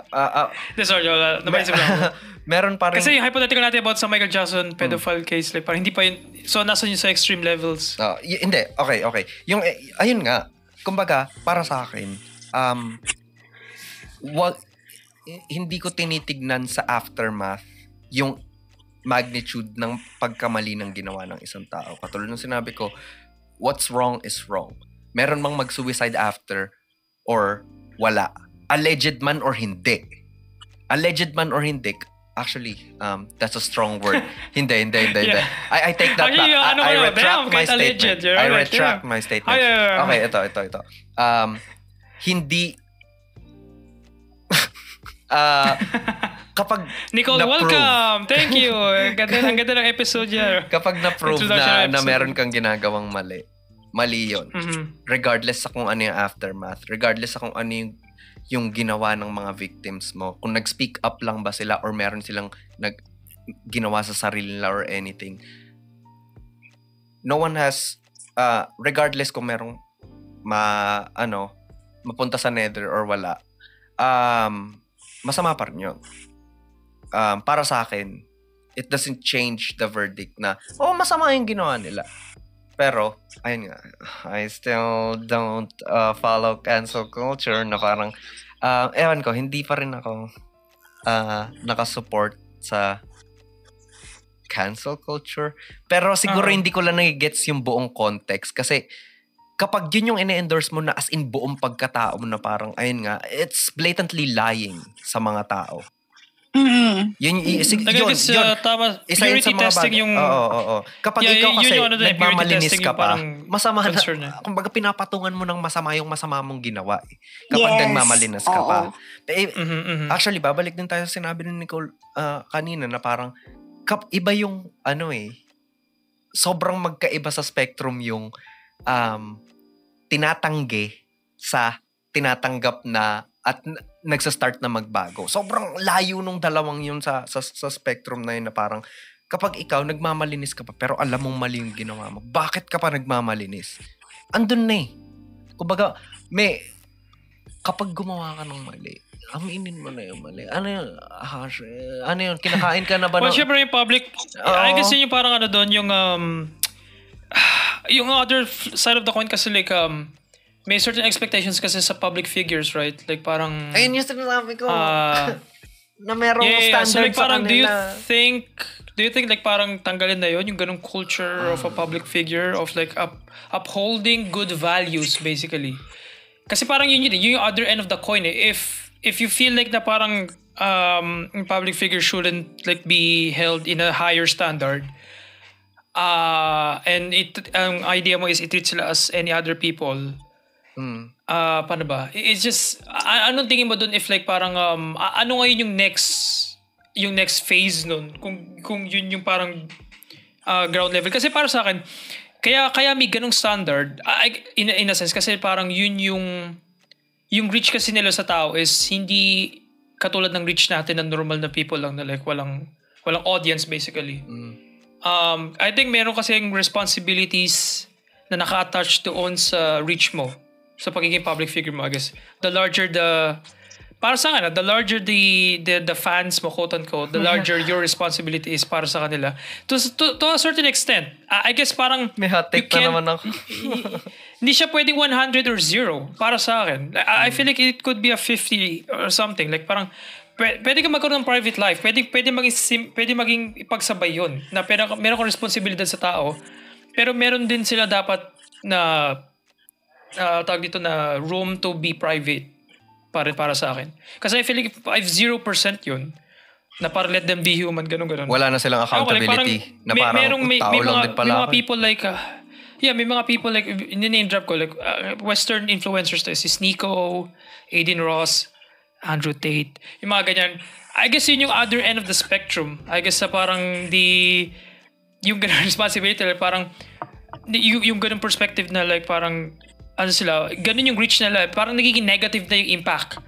Sorry, napaisip lang. Meron pa rin. Kasi yung hypothetical natin about sa Michael Jackson pedophile case, like, parang hindi pa yun, so nasa yun sa extreme levels. Hindi, okay. Yung, ayun nga, kumbaga, para sa akin, hindi ko tinitignan sa aftermath yung magnitude ng pagkamali ng ginawa ng isang tao. Katulad ng sinabi ko, what's wrong is wrong. Meron mang mag-suicide after or wala. Alleged man or hindi. Alleged man or hindi. Actually, that's a strong word. Hindi. Yeah. I take that back. I retract my statement. I retract my statement. Okay, ito. Hindi kapag Nicole, welcome! Thank you! Ang ganda ng episode niya. Kapag na-prove na meron kang ginagawang mali yun. Mm-hmm. Regardless sa kung ano yung aftermath, regardless sa kung ano yung ginawa ng mga victims mo, kung nag-speak up lang ba sila or meron silang ginawa sa sarili nila or anything. No one has, regardless kung merong mapunta sa nether or wala, masama pa rin yun. Para sa akin, it doesn't change the verdict na, masama yung ginawa nila. Pero, ayun nga, I still don't follow cancel culture na parang, ewan ko, hindi pa rin ako nakasupport sa cancel culture. Pero siguro hindi ko lang nagigets yung buong context kasi kapag yun yung ine-endorse mo na as in buong pagkatao mo na parang, ayun nga, it's blatantly lying sa mga tao. Mm-hmm. Yun. Tama. Isa yun sa mga testing yung... Oo. Kapag ikaw kasi nagmamalinis ka pa, masama na. Kumbaga pinapatungan mo ng masama yung masama mong ginawa. Kapag nagmamalinis ka pa. Actually, babalik din tayo sa sinabi ni Nicole kanina na parang iba yung sobrang magkaiba sa spectrum yung tinatanggi sa tinatanggap na at nagsa-start na magbago. Sobrang layo nung dalawang yun sa spectrum na yun na parang kapag ikaw nagmamalinis ka pa pero alam mong mali yung ginawa mo, bakit ka pa nagmamalinis? Andun na eh. Kumbaga, kapag gumawa ka ng mali, aminin mo na yung mali. Ano yun? Kinakain ka na ba? Well, syempre yung public, I guess yun yung parang doon, yung other side of the coin kasi like, may certain expectations kasi sa public figures, right? Like parang... Ayun yung sinasabi ko. Na merong standard so like, parang, sa kanila. Do you think like parang tanggalin na yun? Yung ganung culture of a public figure of like upholding good values basically. Kasi parang yun yung other end of the coin eh. If you feel like na parang public figure shouldn't like be held in a higher standard, and ang idea mo is i-treat sila as any other people, paano ba? It's just, anong tingin mo dun if like parang, ano ngayon yung next phase nun? Kung yun yung parang ground level. Kasi para sa akin, kaya may ganong standard, in a sense, kasi parang yun yung reach kasi nila sa tao is hindi katulad ng reach natin na normal na people lang na like walang audience basically. I think meron kasing responsibilities na naka-attach doon sa reach mo, sa pagiging public figure mo, I guess. The larger the fans mo, quote unquote, the larger your responsibility is para sa kanila. To a certain extent, I guess parang may hot take na naman ako. Hindi siya pwedeng 100 or 0 para sa akin. I feel like it could be a 50 or something. Like parang pwede ka magkaroon ng private life. Pwede maging ipagsabay yun. Na meron kang responsibilidad sa tao. Pero meron din sila dapat na tawag dito na room to be private para sa akin. Kasi I feel like if 0% yun, na para let them be human, ganun. Wala na silang accountability. Na parang tao lang din pala. May mga people like, may mga people like, name drop ko, like Western influencers tayo, si Sneeko, Aiden Ross, Andrew Tate, yung mga ganyan. I guess yun yung other end of the spectrum. I guess sa parang yung ganun responsibility, like parang, yung ganun perspective na like parang, ano sila, ganun yung reach nila, parang nagiging negative na yung impact.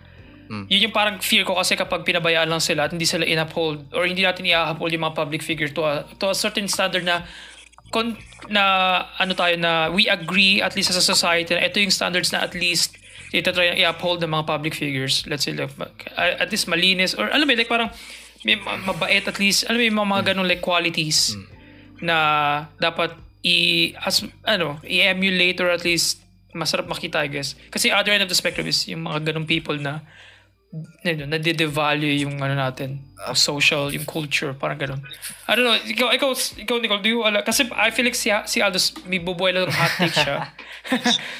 Yun yung parang fear ko kasi kapag pinabayaan lang sila at hindi sila in-uphold or hindi natin i-uphold yung mga public figure to a certain standard na we agree at least as a society na ito yung standards na at least ito try na i-uphold ng mga public figures. Let's say like, at least malinis or alam mo like parang may mabait at least, alam mo yung mga ganun like qualities na dapat i-emulate or at least masarap makita, I guess. Kasi other end of the spectrum is yung mga ganung people na nade-devalue yung natin, social, yung culture, parang ganun. I don't know, ikaw Nicole, do you, kasi I feel like si Aldous, may bubuhay lang ng hot take siya.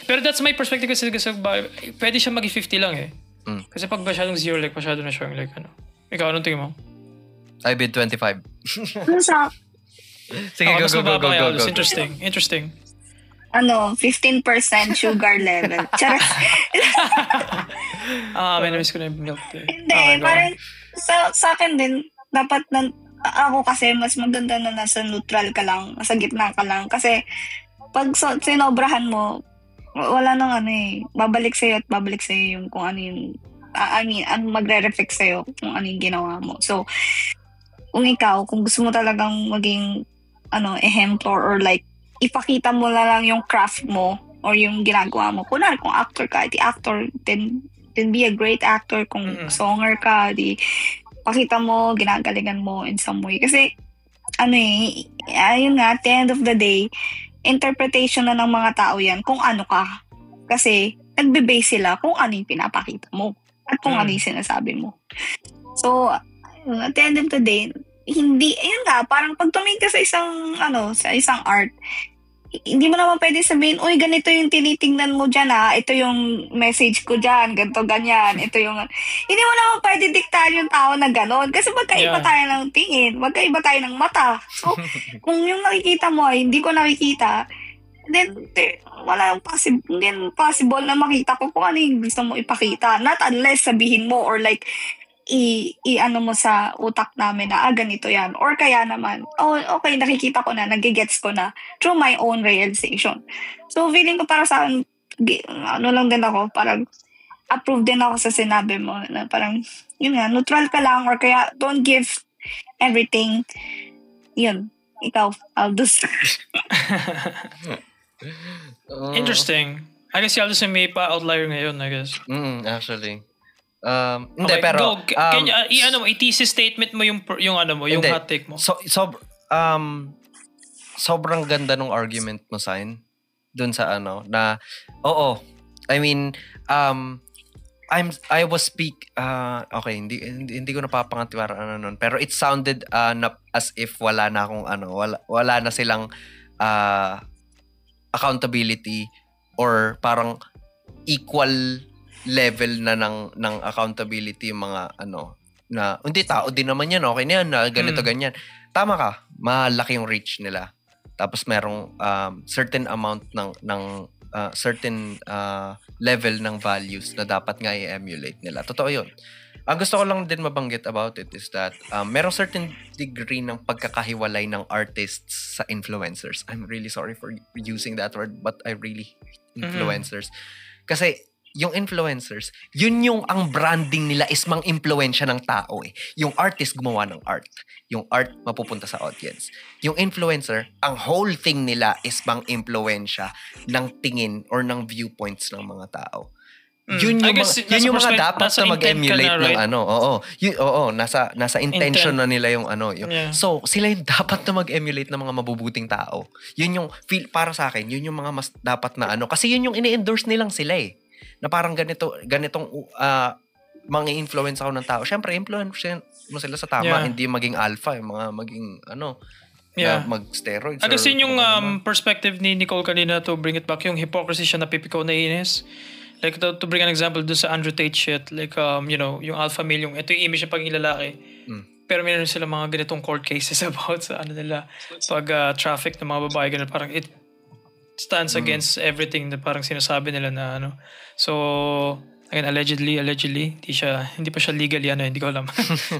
Pero that's my perspective kasi pwede siya mag-50 lang eh. Kasi pag masyadong 0, like masyado na siya like Ikaw, anong tingin mo? I bid 25. Sige, go. Interesting. 15% sugar level. Charot. May namiss ko na yung milk tea. Hindi, parang sa akin din, dapat ako kasi mas maganda na nasa neutral ka lang, nasa gitna ka lang. Kasi pag sinobrahan mo, wala nang babalik sa'yo at babalik sa'yo yung kung ano yung, magre-reflect sa'yo kung ano yung ginawa mo. So, kung gusto mo talagang maging, exemplar or like, ipakita mo na lang yung craft mo or yung ginagawa mo. Kunwari, kung actor ka, actor, then be a great actor. Kung songer ka, pakita mo, ginagalingan mo in some way. Kasi, ayun nga, at the end of the day, interpretation na ng mga tao yan kung ano ka. Kasi, nagbe-base sila kung ano yung pinapakita mo at kung ano yung sinasabi mo. So, at the end of the day, ayun nga, parang pag tumingin ka sa isang art, hindi mo naman pwede sabihin, uy, ganito yung tinitingnan mo dyan ito yung message ko dyan, ganito, ganyan, ito yung, hindi mo naman pwede diktahan yung tao na ganon, kasi magkaiba tayo ng tingin, magkaiba tayo ng mata. So, kung yung nakikita mo ay hindi ko nakikita, then, hindi possible na makita ko kung ano yung gusto mo ipakita. Not unless sabihin mo or like, i-ano mo sa utak namin na ganito yan or kaya naman okay, nakikita ko na, nagigets ko na through my own realization. So feeling ko para sa akin, lang din ako, parang approve din ako sa sinabi mo na parang yun nga, neutral ka lang or kaya don't give everything. Yun, ikaw, Aldous. Interesting. I guess si Aldous may pa-outlier ngayon, I guess. Actually. Hindi, okay, pero go. I-thesis statement mo yung yung hot take mo. Sobrang ganda nung argument mo, Sign, dun sa na I mean, I was okay, hindi ko napapangatiwaran nun, pero it sounded as if wala na akong wala na silang accountability or parang equal level na ng accountability yung mga na hindi, tao din naman yan, okay na yan, na ganito ganyan. Tama ka, malaki yung reach nila. Tapos merong certain amount ng certain level ng values na dapat nga i-emulate nila. Totoo yun. Ang gusto ko lang din mabanggit about it is that merong certain degree ng pagkakahiwalay ng artists sa influencers. I'm really sorry for using that word, but I really influencers. Kasi yung influencers, yun yung ang branding nila is mang-impluwensya ng tao eh. Yung artist gumawa ng art. Yung art mapupunta sa audience. Yung influencer, ang whole thing nila is mang-impluwensya ng tingin or ng viewpoints ng mga tao. Yun yung mga dapat na mag-emulate ng nasa intention na nila yung Yeah. So, sila yung dapat na mag-emulate ng mga mabubuting tao. Yun yung para sa akin, yun yung mga mas dapat na kasi yun yung ini-endorse nilang sila eh. Na parang ganitong mang-influence ako ng tao. Siyempre, influence mo sila sa tama. Hindi maging alpha, yung mga maging na mag-steroids. Kasi yung perspective ni Nicole kanina, to bring it back, yung hypocrisy siya napipikaw na inis. Like, to bring an example doon sa Andrew Tate shit, like, yung alpha male, ito yung image niya pagiging lalaki. Pero meron sila mga ganitong court cases about sa nila, pag traffic ng mga babae, ganun, parang it stands against everything na parang sinasabi nila na So, again, allegedly, hindi pa siya legally, hindi ko alam.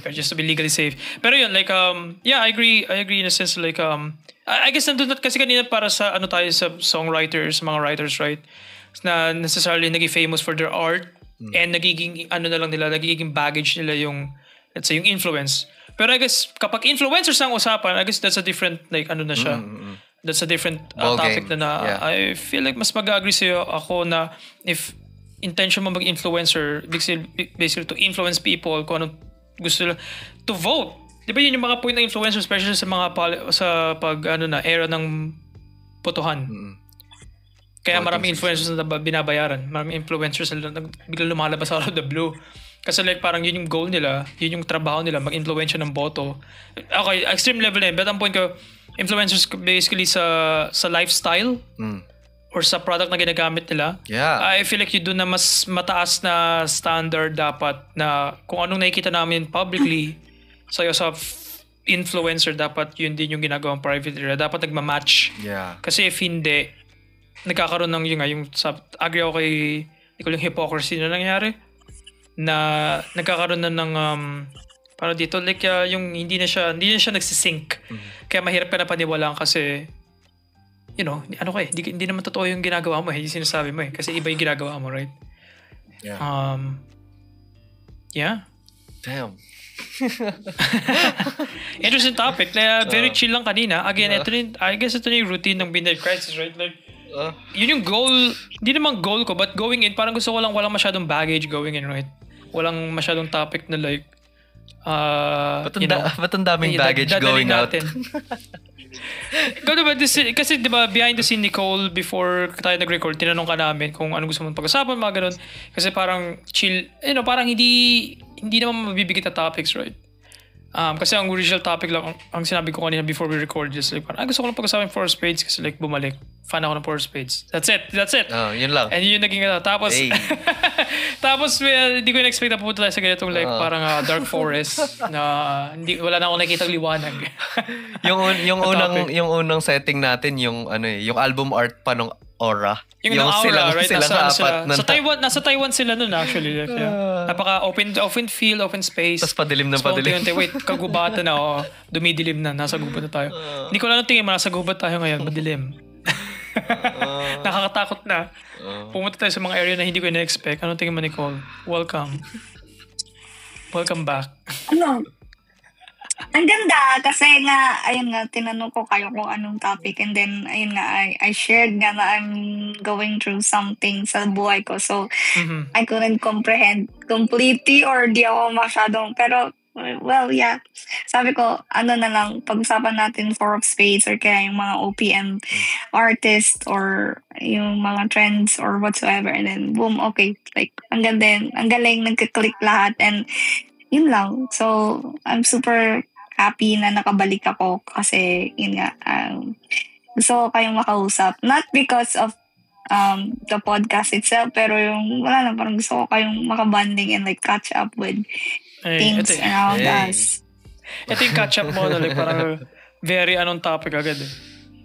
Pero just to be legally safe. Pero yun, like, I agree in a sense, like, I guess nandun kasi kanina para sa, tayo sa songwriters, mga writers, right? Na necessarily naging famous for their art and nagiging, nagiging baggage nila yung, let's say, yung influence. Pero I guess, kapag influencers ang usapan, I guess that's a different, like, na siya. That's a different topic na I feel like mas mag-agree sa'yo ako na if intention mo mag-influencer, basically to influence people kung anong gusto nila, to vote. Di ba yun yung mga point ng influencer, especially sa mga era ng botohan. Kaya maraming influencers na binabayaran. Maraming influencers na biglang lumalabas out of the blue. Kasi like parang yun yung goal nila, yun yung trabaho nila, mag-influensya ng boto. Okay, extreme level na yun. But ang point ko, influencers basically sa lifestyle or sa product na ginagamit nila. Yeah. I feel like yun doon na mas mataas na standard dapat na kung anong nakikita namin publicly sa influencer, dapat yun din yung ginagawang private area. Dapat nagmamatch. Yeah. Kasi if hindi, nagkakaroon ng agree ako kay yung hypocrisy na nangyari na nagkakaroon na ng para dito like yung hindi na siya nagsisync. Kaya mahirap ka na paniwalaan kasi hindi naman totoo yung ginagawa mo, yung sinasabi mo kasi iba yung ginagawa mo, right? Yeah. Yeah. Damn. Interesting topic. Very chill lang kanina. Again, I guess ito na yung routine ng midlife crisis, right? Like, yun yung goal. Hindi naman goal ko, but going in, parang gusto ko lang walang masyadong baggage going in, right? Walang masyadong topic na like, ba't ang daming baggage going out? Kasi diba, behind the scene, Nicole, before tayo nag-record, tinanong ka namin kung ano gusto mong pag-usapan, mga ganun. Kasi parang chill, parang hindi naman mabibigat na topics, right? Kasi ang original topic lang, ang sinabi ko kanina before we record, just like, parang, gusto ko lang pag-usapan Four Spades kasi like, bumalik. Fan ako ng Four Spades. That's it. Yun lang. And yun naging tapos, tapos, hindi ko in-expect na pupunta tayo sa ganitong like, parang dark forest na wala na akong nakikitang liwanag. yung unang setting natin, yung album art pa nung Aura. Yung Aura, right? Nasa Taiwan sila nun actually. Like, napaka open field, open space. Tapos padilim na padilim. Wait, kagubatan na. Dumidilim na. Nasa gubat na tayo. Hindi ko lang tingin mo, nasa gubat tayo ngayon. Madilim. Nakakatakot na. Pumunta tayo sa mga area na hindi ko ina-expect. Anong tingin mo, Nicole? Welcome back. Ang ganda kasi nga, ayun nga, tinanong ko kayo kung anong topic and then, ayun nga, I shared nga na I'm going through something sa buhay ko. So, I couldn't comprehend completely or di ako masyadong, pero, well, yeah. Sabi ko, na lang, pag-usapan natin Four of Spades or kaya yung mga OPM artists or yung mga trends or whatsoever. And then, boom, okay. Like, ang ganda, ang galing, nagka-click lahat and yun lang. So, I'm super happy na nakabalik ako kasi yun nga, gusto ko kayong makausap. Not because of the podcast itself, pero yung, wala lang, parang gusto ko kayong makabanding and like catch up with things around us. Ito yung catch up mo na like parang very topic agad eh.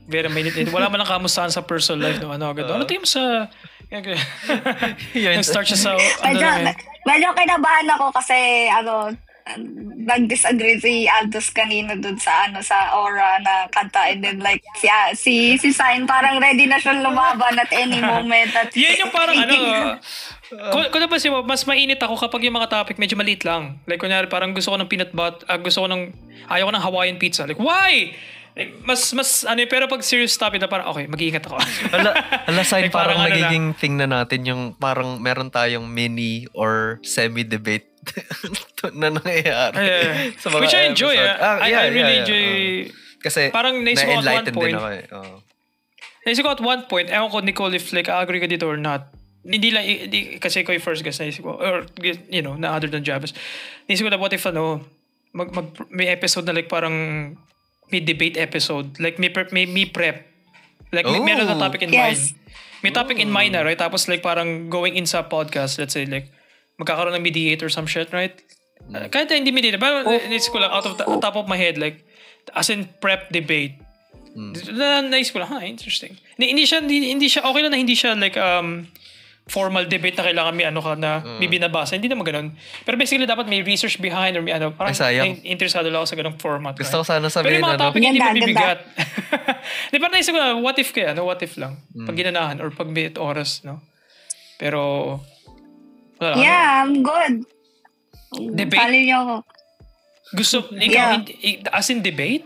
Very minute. Wala man lang kamustahan sa personal life. Agad. Ano tingin mo sa... Nag-start siya sa... Medyo kinabahan ako kasi nag-disagree si Aldos kanina dun sa sa Aura na kanta and then like si Sign parang ready na siyang lumaban at any moment. At yan yung parang kung napansin mo, mas mainit ako kapag yung mga topic medyo maliit lang. Like kunyari parang gusto ko ng peanut butter, ayaw ko ng Hawaiian pizza. Like why? Mas pero pag serious topic na parang okay, mag-iingat ako. Sign like, parang nagiging thing na natin yung parang meron tayong mini or semi-debate na nangyayari. Sa mga which I enjoy. I really enjoy. Kasi parang naisip ko at one point. Din ako Naisip ko at one point, ewan ko Nicole if like I agree ka dito or not. hindi lang, kasi ko yung first guest naisip ko, or, na other than Javas, naisip ko na what if, may episode na like parang may debate episode, like may prep. Like, meron na topic in mind. May topic in mind na, right? Tapos like parang going in sa podcast, let's say like, magkakaroon ng mediator or some shit, right? Kahit hindi mediator, pero naisip ko lang out of the top of my head, like, as in prep debate. Naisip ko lang, interesting. Hindi siya, okay lang na hindi siya like, formal debate na kailangan may may binabasa. Hindi naman ganun. Pero basically, dapat may research behind or may parang interesado lang ako sa ganung format. Gusto ko sana sabihin, pero yung mga topic hindi mabibigat. Di ba naisip ko na, what if kaya? What if lang? Pag ginanahan or pag may oras, no? Pero, I'm good. Debate? Pali niyo ako. Gusto, ikaw, as in debate?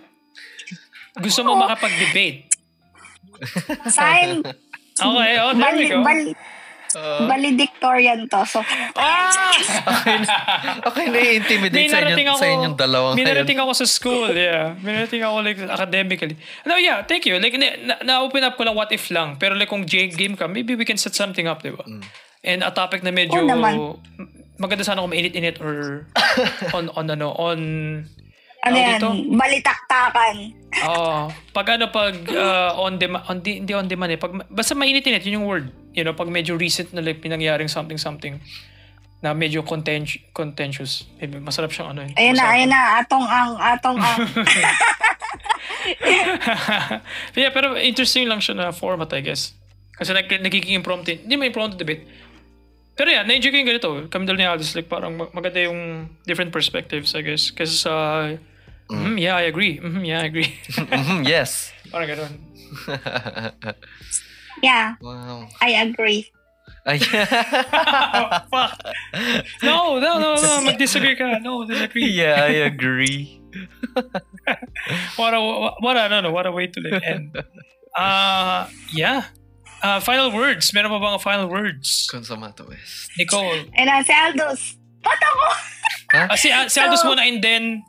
Gusto mo makapag-debate? Sign. Okay, there we go. Valedictorian to. So, okay, na-intimidate sa inyong dalawang ngayon. Minarating ako sa school, Minarating ako like academically. No, thank you. Like, na-open up ko lang what if lang. Pero like kung game ka, maybe we can set something up, diba? And a topic na medyo maganda sana kung mainit-init or on balitaktakan. Pag on demand, hindi on demand basta mainit-init, yun yung word. Pag medyo recent na like pinangyaring something na medyo contentious. Maybe masarap siyang Ayun na, atong ang. Pero interesting lang siya na format, I guess. Kasi nagiging impromptu. Hindi may impromptu debate. Pero na-enjoy ko yung ganito. Kami dalawa ni Aldous, like parang maganda yung different perspectives, I guess. Kasi sa I agree. I agree. Yes. Parang gano'n. Yeah. Wow. I agree. Fuck. No. Mag-disagree ka. No, disagree. Yeah, I agree. What a way to end. Final words. Meron pa bang final words? Consumato West. Nicole. Si Aldous. Ba't ako? Si Aldous muna and then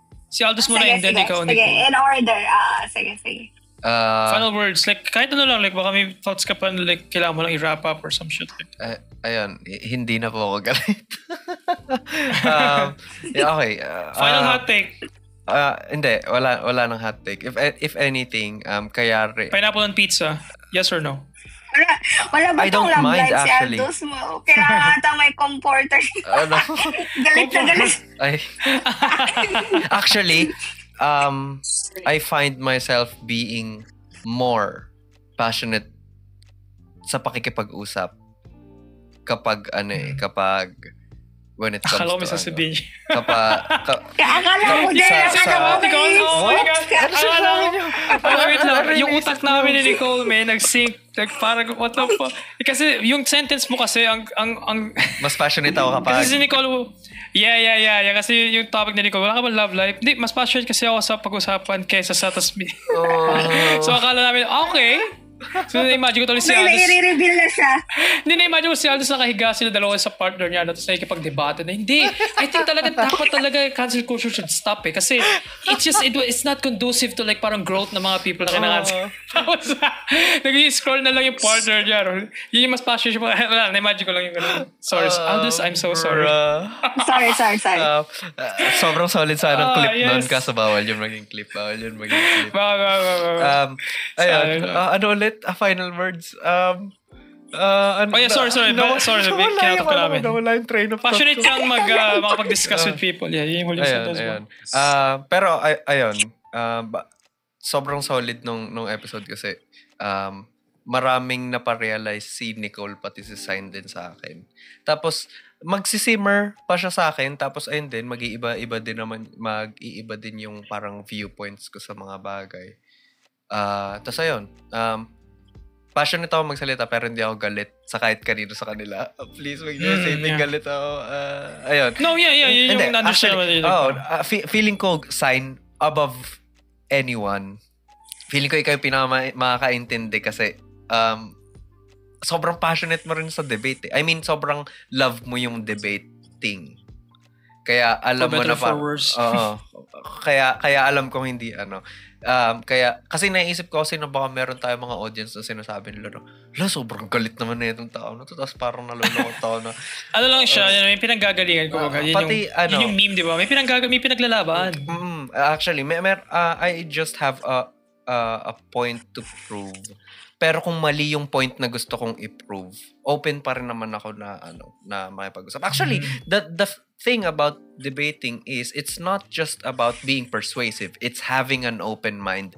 ikaw. Sige, in order. Sige. Final words. Like, kahit lang. Like, baka may thoughts ka pa like, kailangan mo lang i-wrap up or some shit. Ayun. Hindi na po ako galit. Okay. Final hot take. Hindi. Wala nang hot take. If anything, kayari. Pineapple on pizza. Yes or no? Wala ba itong love life si actually. Aldous mo? Kailangan ata may comforter. Galit na galit. Actually, I find myself being more passionate sa pakikipag-usap kapag when it comes akala to mo sasabihin niya. Akala mo din. Yung utak namin ni Nicole, nag-sync. Like, parang, what the fuck? Kasi yung sentence mo kasi, ang mas passionate ako kapag... Kasi si Nicole, yeah. Kasi yung topic ni Nicole, wala ka ba love life? Hindi, mas passionate kasi ako sa pag-usapan kaysa sa tasmi. So, akala namin, okay. So, na-imagine ko tuloy si Aldous. I-reveal na siya. Hindi, na-imagine ko si Aldous nakahiga sila dalawa sa partner niya tapos nakikipag-debate na. Hindi. I think dapat talaga cancel culture should stop Kasi it's not conducive to like parang growth ng mga people na kinakancel. Tapos, nag-scroll na lang yung partner niya. Yun yung mas passionate siya. Wala, na-imagine ko lang yung gano'n. Sorry, Aldous, I'm so sorry. Sorry. Sobrang solid sa anong clip nun. Kaso bawal yung maging clip. Ayun. Ano ulit? Final words. Sorry. Kinatok ko namin. Wala yung train of thought. Passionate kang makapag-discuss with people. Yeah, yun yung huling sentence mo. Pero, ayun. Sobrang solid nung episode kasi maraming naparealize si Nicole pati si Sign din sa akin. Tapos, magsisimmer pa siya sa akin. Tapos, ayun din, mag-iiba din yung parang viewpoints ko sa mga bagay. Tapos ayun, passionate ako magsalita pero hindi ako galit sa kahit kanino sa kanila. Please, wag niyo saving galit ako. Ayun. No, yung understand actually, feeling ko Sign above anyone. Feeling ko ikaw yung makakaintindi kasi sobrang passionate mo rin sa debate. I mean, sobrang love mo yung debating. Kaya alam mo na for worse. kaya alam kong hindi Kaya, kasi naisip ko kasi na baka meron tayo mga audience na sinasabi nila na, sobrang galit naman na itong tao na to. Tapos parang nalulungkot tao na. Ano lang siya, may pinanggagalingan ko. Pati, yun yung meme, di ba? May pinaglalaban. Actually, I just have a point to prove. Pero kung mali yung point na gusto kong i-prove, open pa rin naman ako na makipag-usap. Actually, the thing about debating is it's not just about being persuasive. It's having an open mind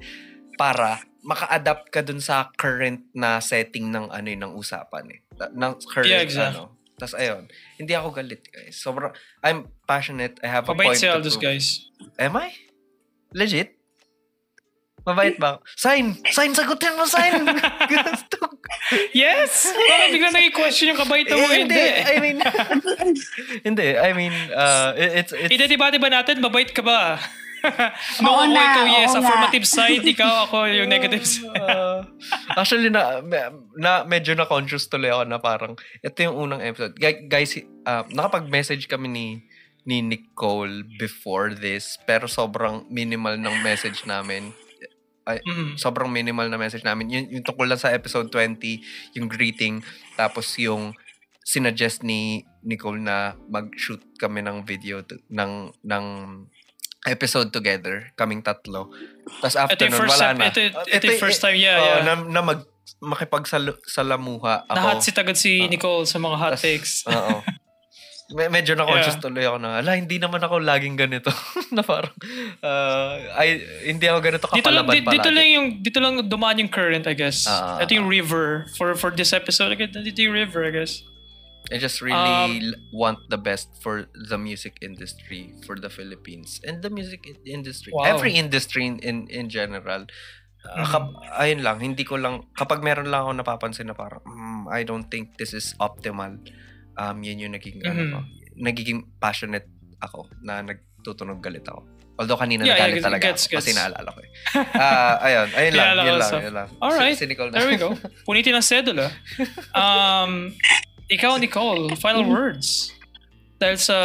para maka-adapt ka dun sa current na setting ng ng usapan ng current Tas ayun, hindi ako galit, guys. I'm passionate. I have a point to prove. Guys. Am I? Legit? Mabait ba? Sign! Sagutin mo, sign! Yes! Parang bigla nag-question yung kabaitan mo. Hindi. It's... Idedebate ba natin? Mabait ka ba? No, ako ikaw yes. Affirmative side, ikaw ako yung negative side. Actually, medyo na-conscious tuloy ako na parang, ito yung unang episode. Guys, nakapag-message kami ni Nicole before this, pero sobrang minimal ng message namin. Sobrang minimal na message namin. Yung tungkol lang sa episode 20, yung greeting, tapos yung sinuggest ni Nicole na mag-shoot kami ng video ng episode together, kaming tatlo. Tapos after nun, wala na. Ito yung first time, yeah. Na makipagsalamuha ako. Nahatsitagad si Nicole sa mga hot takes. Oo. Medyo na-conscious tuloy ako na, hindi naman ako laging ganito. Na parang, hindi ako ganito kapalaban palagi. Dito lang dumaan yung current, I guess. Ito yung river. For this episode, dito yung river, I guess. I just really want the best for the music industry, for the Philippines. And the music industry. Wow. Every industry in general. Ayun lang, hindi ko lang, kapag meron lang ako napapansin na parang, I don't think this is optimal. Yun yung nagiging passionate ako na nagtutunog galit ako. Although kanina nagalit talaga ako kasi naalala ko Ayun lang. Alright, there we go. Punitin ang sedula. Ikaw, Nicole, final words. Dahil sa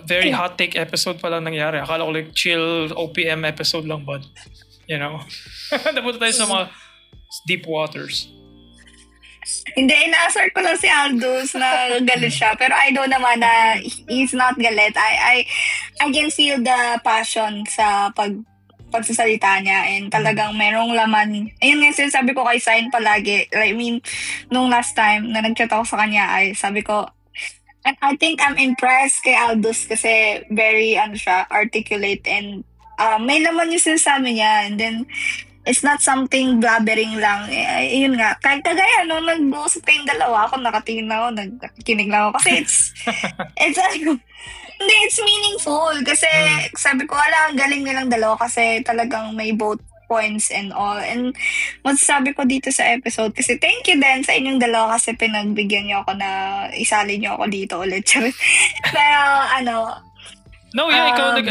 very hot take episode pa lang nangyari. Akala ko like chill OPM episode lang, but napunta tayo sa mga deep waters. Hindi, ina-assert ko lang si Aldous na galit siya. Pero I know naman na he's not galit. I can feel the passion sa pagsasalita niya and talagang merong laman. Ayun nga sinasabi ko kay Sign palagi. I mean, nung last time na nag-chat ako sa kanya ay sabi ko, I think I'm impressed kay Aldous kasi very articulate and may laman yung sinasabi niya and then it's not something blabbering lang. Yun nga. Kagaya, nung nag-uusap kayong dalawa, ako nakatingin ako, nagkikinig lang ako. Kasi it's meaningful. Kasi sabi ko, ang galing nilang dalawa kasi talagang may both points and all. And masasabi ko dito sa episode, kasi thank you din sa inyong dalawa kasi pinagbigyan niyo ako na isali niyo ako dito ulit. Pero, ikaw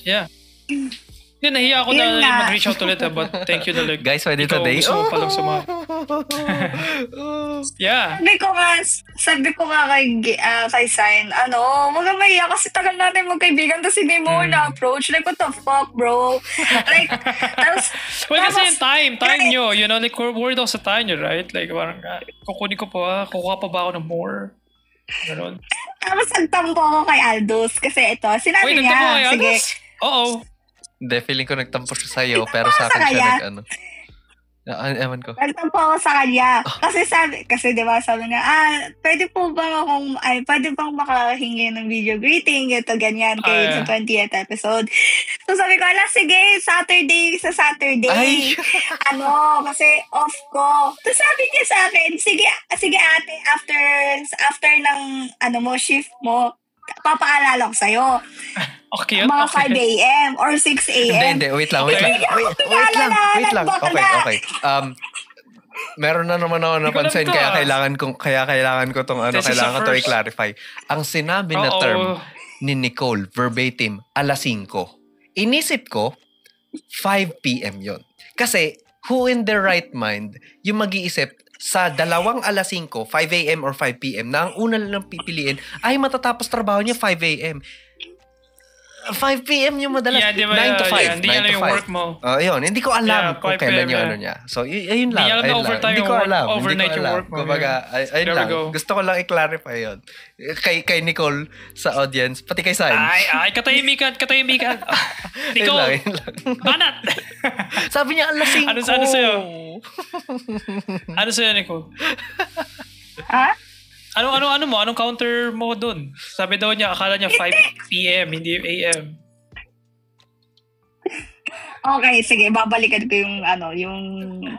yeah. Hindi, nahiya ako na mag-reach out ulit but thank you talaga. Guys, pwede today? Gusto mo palang sumama. Yeah. Sabi ko nga kay Sign, wag kang mahiya kasi tagal natin magkaibigan tapos hindi mo na-approach. Like, what the fuck, bro? Like, tapos... kasi time nyo, like, we're daw sa time nyo, right? Like, parang, kukuha pa ba ako ng more? Ganon. Tapos nagtampo ako kay Aldous kasi ito, sinabi niya, sige. Oo. Hindi, feeling ko nagtampo siya sa'yo, pero sa akin siya ewan ko. Nagtampo ako sa kanya. Kasi diba sabi niya, pwede bang makahingi ng video greeting, ito, ganyan, kayo sa 20th episode. So sabi ko, sige, Saturday. Kasi off ko. So sabi niya sa akin, sige ate, after ng, shift mo, papaalala ko sa'yo. Okay, mga 5 a.m. or 6 a.m. Hindi. Wait lang. Okay. Meron na naman ako napansin kaya kailangan ko tong kailangan ko to i-clarify. Ang sinabi na term ni Nicole verbatim 5:00. Inisip ko 5 p.m. yon. Kasi who in their right mind yung mag-iisip sa 2 5:00, 5 a.m. or 5 p.m. na ang una lang pipiliin ay matatapos trabaho niya 5 a.m. 5 p.m. yung madalas. Yeah, di ba? 9 to 5. Yeah, hindi alam yung work mo. Yun. Hindi ko alam kung kailan yung ano niya. So, yun lang. Hindi alam na overtime Hindi ko alam. overnight yung work mo. Kumbaga, ayun lang. Gusto ko lang i-clarify yun. Kay Nicole sa audience, pati kay Sain. Ay, katahimikan. Nicole, yun lang. banat! Sabi niya, alas 5. Ano sa'yo? Ano sa'yo, Nicole? Ha? Ano mo? Anong counter mo dun? Sabi daw niya, akala niya 5 p.m., hindi AM. Okay, sige, babalikan ko yung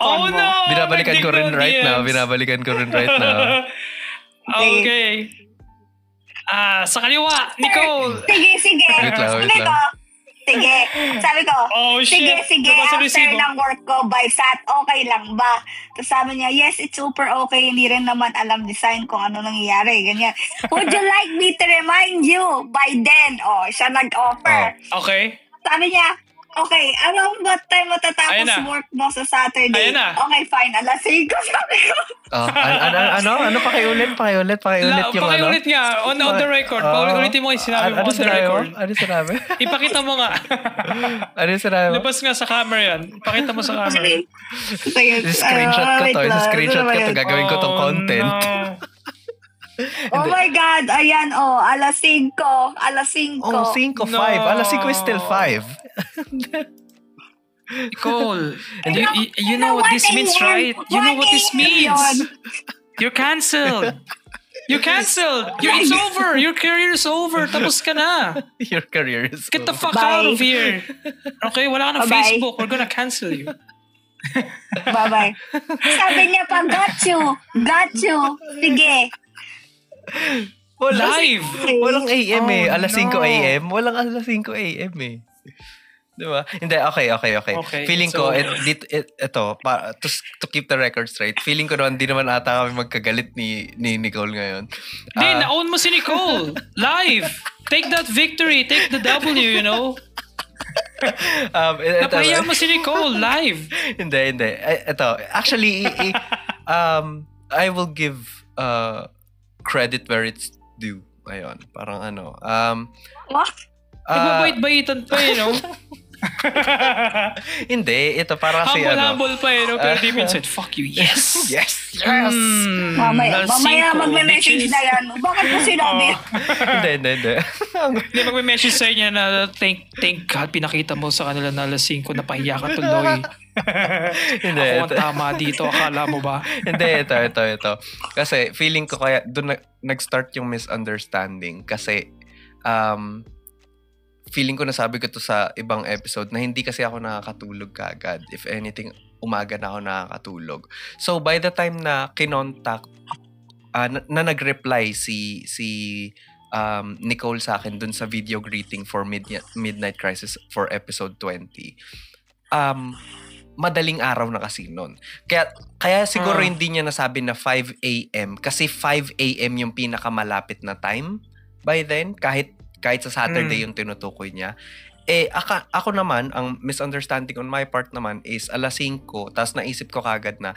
phone mo. No! Binabalikan ko rin right now. Okay. Sa kaliwa, Nicole. Sige. Wait lang. Sige. Sabi ko, sige, Nabasa after resibo. ng work ko by SAT, okay lang ba? Tapos sabi niya, yes, it's super okay. Hindi rin naman alam design kung ano nangyayari. Ganyan. Would you like me to remind you by then? Siya nag-offer. Okay. Sabi niya, okay, what time matatapos work mo sa Saturday? Ayan na. Okay, fine. Alas 5 sabi ko. Ano? Pakiulit yung Pakiulit nga. On the record. Paulit-ulitin mo yung sinabi mo on the record. Ano sinabi? Ipakita mo nga. Ano sinabi? Labas nga sa camera yan. Ipakita mo sa camera. Screenshot ko to. Gagawin ko tong content. Oh my God. Ayan, alas 5. Alas 5. 5. Alas 5 is still 5. Nicole, you know what this means, right? You know what this means. You're canceled. It's over. Your career is over. Tapos ka na. Your career is Get the over. fuck out of here. Okay, wala ka na Bye-bye. Facebook. We're gonna cancel you. Bye-bye. Sabi niya pa, got you. Sige. Live. Walang AM Alas 5 no. AM. Walang alas 5 AM Diba? Hindi, okay. Feeling ko, ito, to keep the record straight, feeling ko naman, di naman ata kami magkagalit ni Nicole ngayon. Hindi, na-own mo si Nicole. Live. Take that victory. Take the W, you know? Napahiya mo si Nicole. Live. Hindi. Ito, actually, I will give credit where it's due. Ayun, parang What? Nagbabait-baitan pa, you know? Hindi, ito para kasi Humble pa, you know? Pero deep inside, fuck you, yes! Yes! Mamaya magme-message na yan. Bakit mo sinabi? Hindi. Hindi, magme-message sa inyo na thank God, pinakita mo sa kanila na alas 5, napahiya ka tuloy. Hindi, ako ang tama dito, akala mo ba? Hindi, ito. Kasi feeling ko kaya doon nag-start yung misunderstanding kasi feeling ko nasabi ko to sa ibang episode na hindi kasi ako nakakatulog kaagad. If anything, umaga na ako nakakatulog. So, by the time na kinontact, na nag-reply si Nicole sa akin dun sa video greeting for Midnight Crisis for episode 20, madaling araw na kasi nun. Kaya siguro hindi niya nasabi na 5 a.m. kasi 5 a.m. yung pinakamalapit na time by then, kahit sa Saturday yung tinutukoy niya. Ako naman, ang misunderstanding on my part naman is alas 5, tapos naisip ko kagad na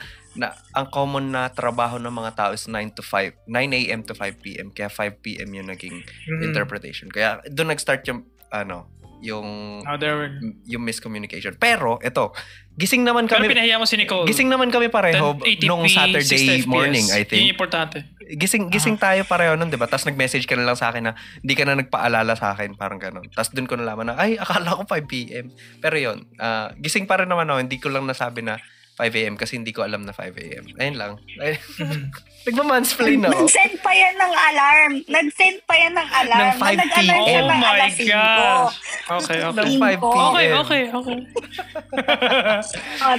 ang common na trabaho ng mga tao is 9 a.m. to 5 p.m. Kaya 5 p.m. yung naging interpretation. Kaya doon nag-start yung yung miscommunication. Pero ito, gising naman kami. Pero pinahiya mo si Nicole. Gising naman kami pareho nung Saturday morning, I think. Yung importante. Gising tayo pareho nun, 'di ba? Tapos nag-message ka na lang sa akin na hindi ka na nagpaalala sa akin, parang gano'n. Tapos doon ko nalaman na akala ko 5 p.m. Pero 'yun, gising pa rin naman ako, hindi ko lang nasabi na 5 a.m. kasi hindi ko alam na 5 a.m. Ayun lang. Nagma-mansplain na ako. Nag-send pa yan ng alarm. Ng 5 p.m. Oh my God. Okay. Ng 5 p.m. Okay.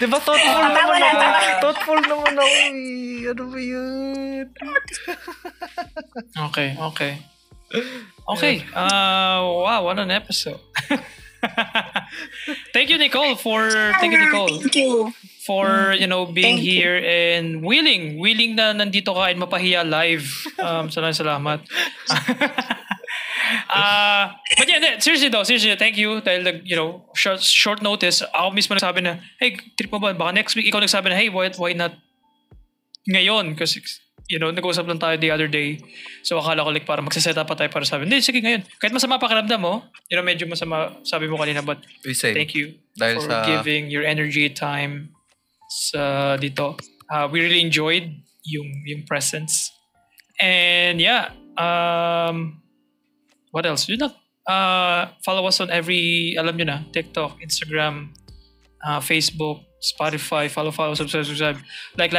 Diba thoughtful naman ako? Thoughtful naman ako. Ano ba yun? Okay. Wow, what an episode. Thank you, Nicole, for being here and willing na nandito ka and mapahiya live. Salamat. But yeah, seriously, thank you dahil short notice. Ako mismo nagsabi na, hey, trip mo ba? Baka next week ikaw nagsabi na, hey, why not ngayon? Kasi nag-usap lang tayo the other day. So akala ko like para magsaset up pa tayo para sabi, hindi, sige ngayon. Kahit masama pakiramdam mo, medyo masama sabi mo kanina, but thank you for giving your energy, time dito. We really enjoyed yung presence. And yeah, what else? Yun na. Follow us on every, alam nyo na, TikTok, Instagram, Facebook, Spotify, follow, subscribe, like,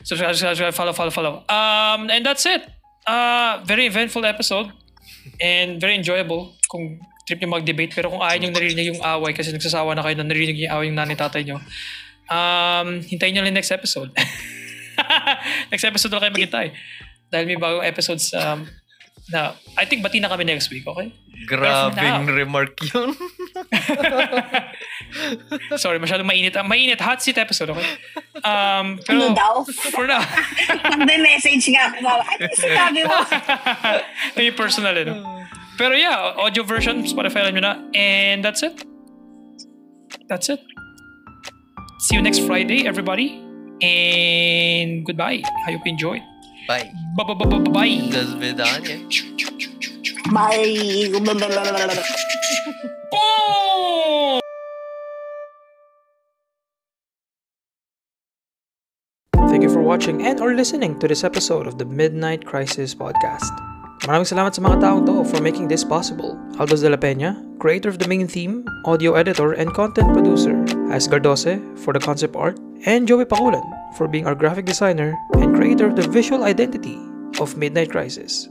subscribe, follow. And that's it. Very eventful episode and very enjoyable kung trip nyo mag-debate, pero kung ayaw nyo narinig yung away kasi nagsasawa na kayo na narinig yung away yung nanay-tatay nyo, hintayin nyo lang next episode. Next episode na kayo maghintay dahil may bagong episodes na I think bati na kami next week, okay? Grabing remark yun. Sorry, masyadong mainit. Mainit, hot seat episode, okay? Pero, daw? For now. Mag-message nga ako. Ano sinabi mo? Yung personal, Pero yeah, audio version, Spotify lang nyo na. And that's it. See you next Friday, everybody. And goodbye. I hope you enjoyed. Bye. Bye. До свидания. Bye. Thank you for watching and or listening to this episode of the Midnight Crisis Podcast. Maraming salamat sa mga taong to for making this possible. Aldos de la Peña, creator of the main theme, audio editor, and content producer. As Gardose for the concept art, and Joey Pakulan for being our graphic designer and creator of the visual identity of Midnight Crisis.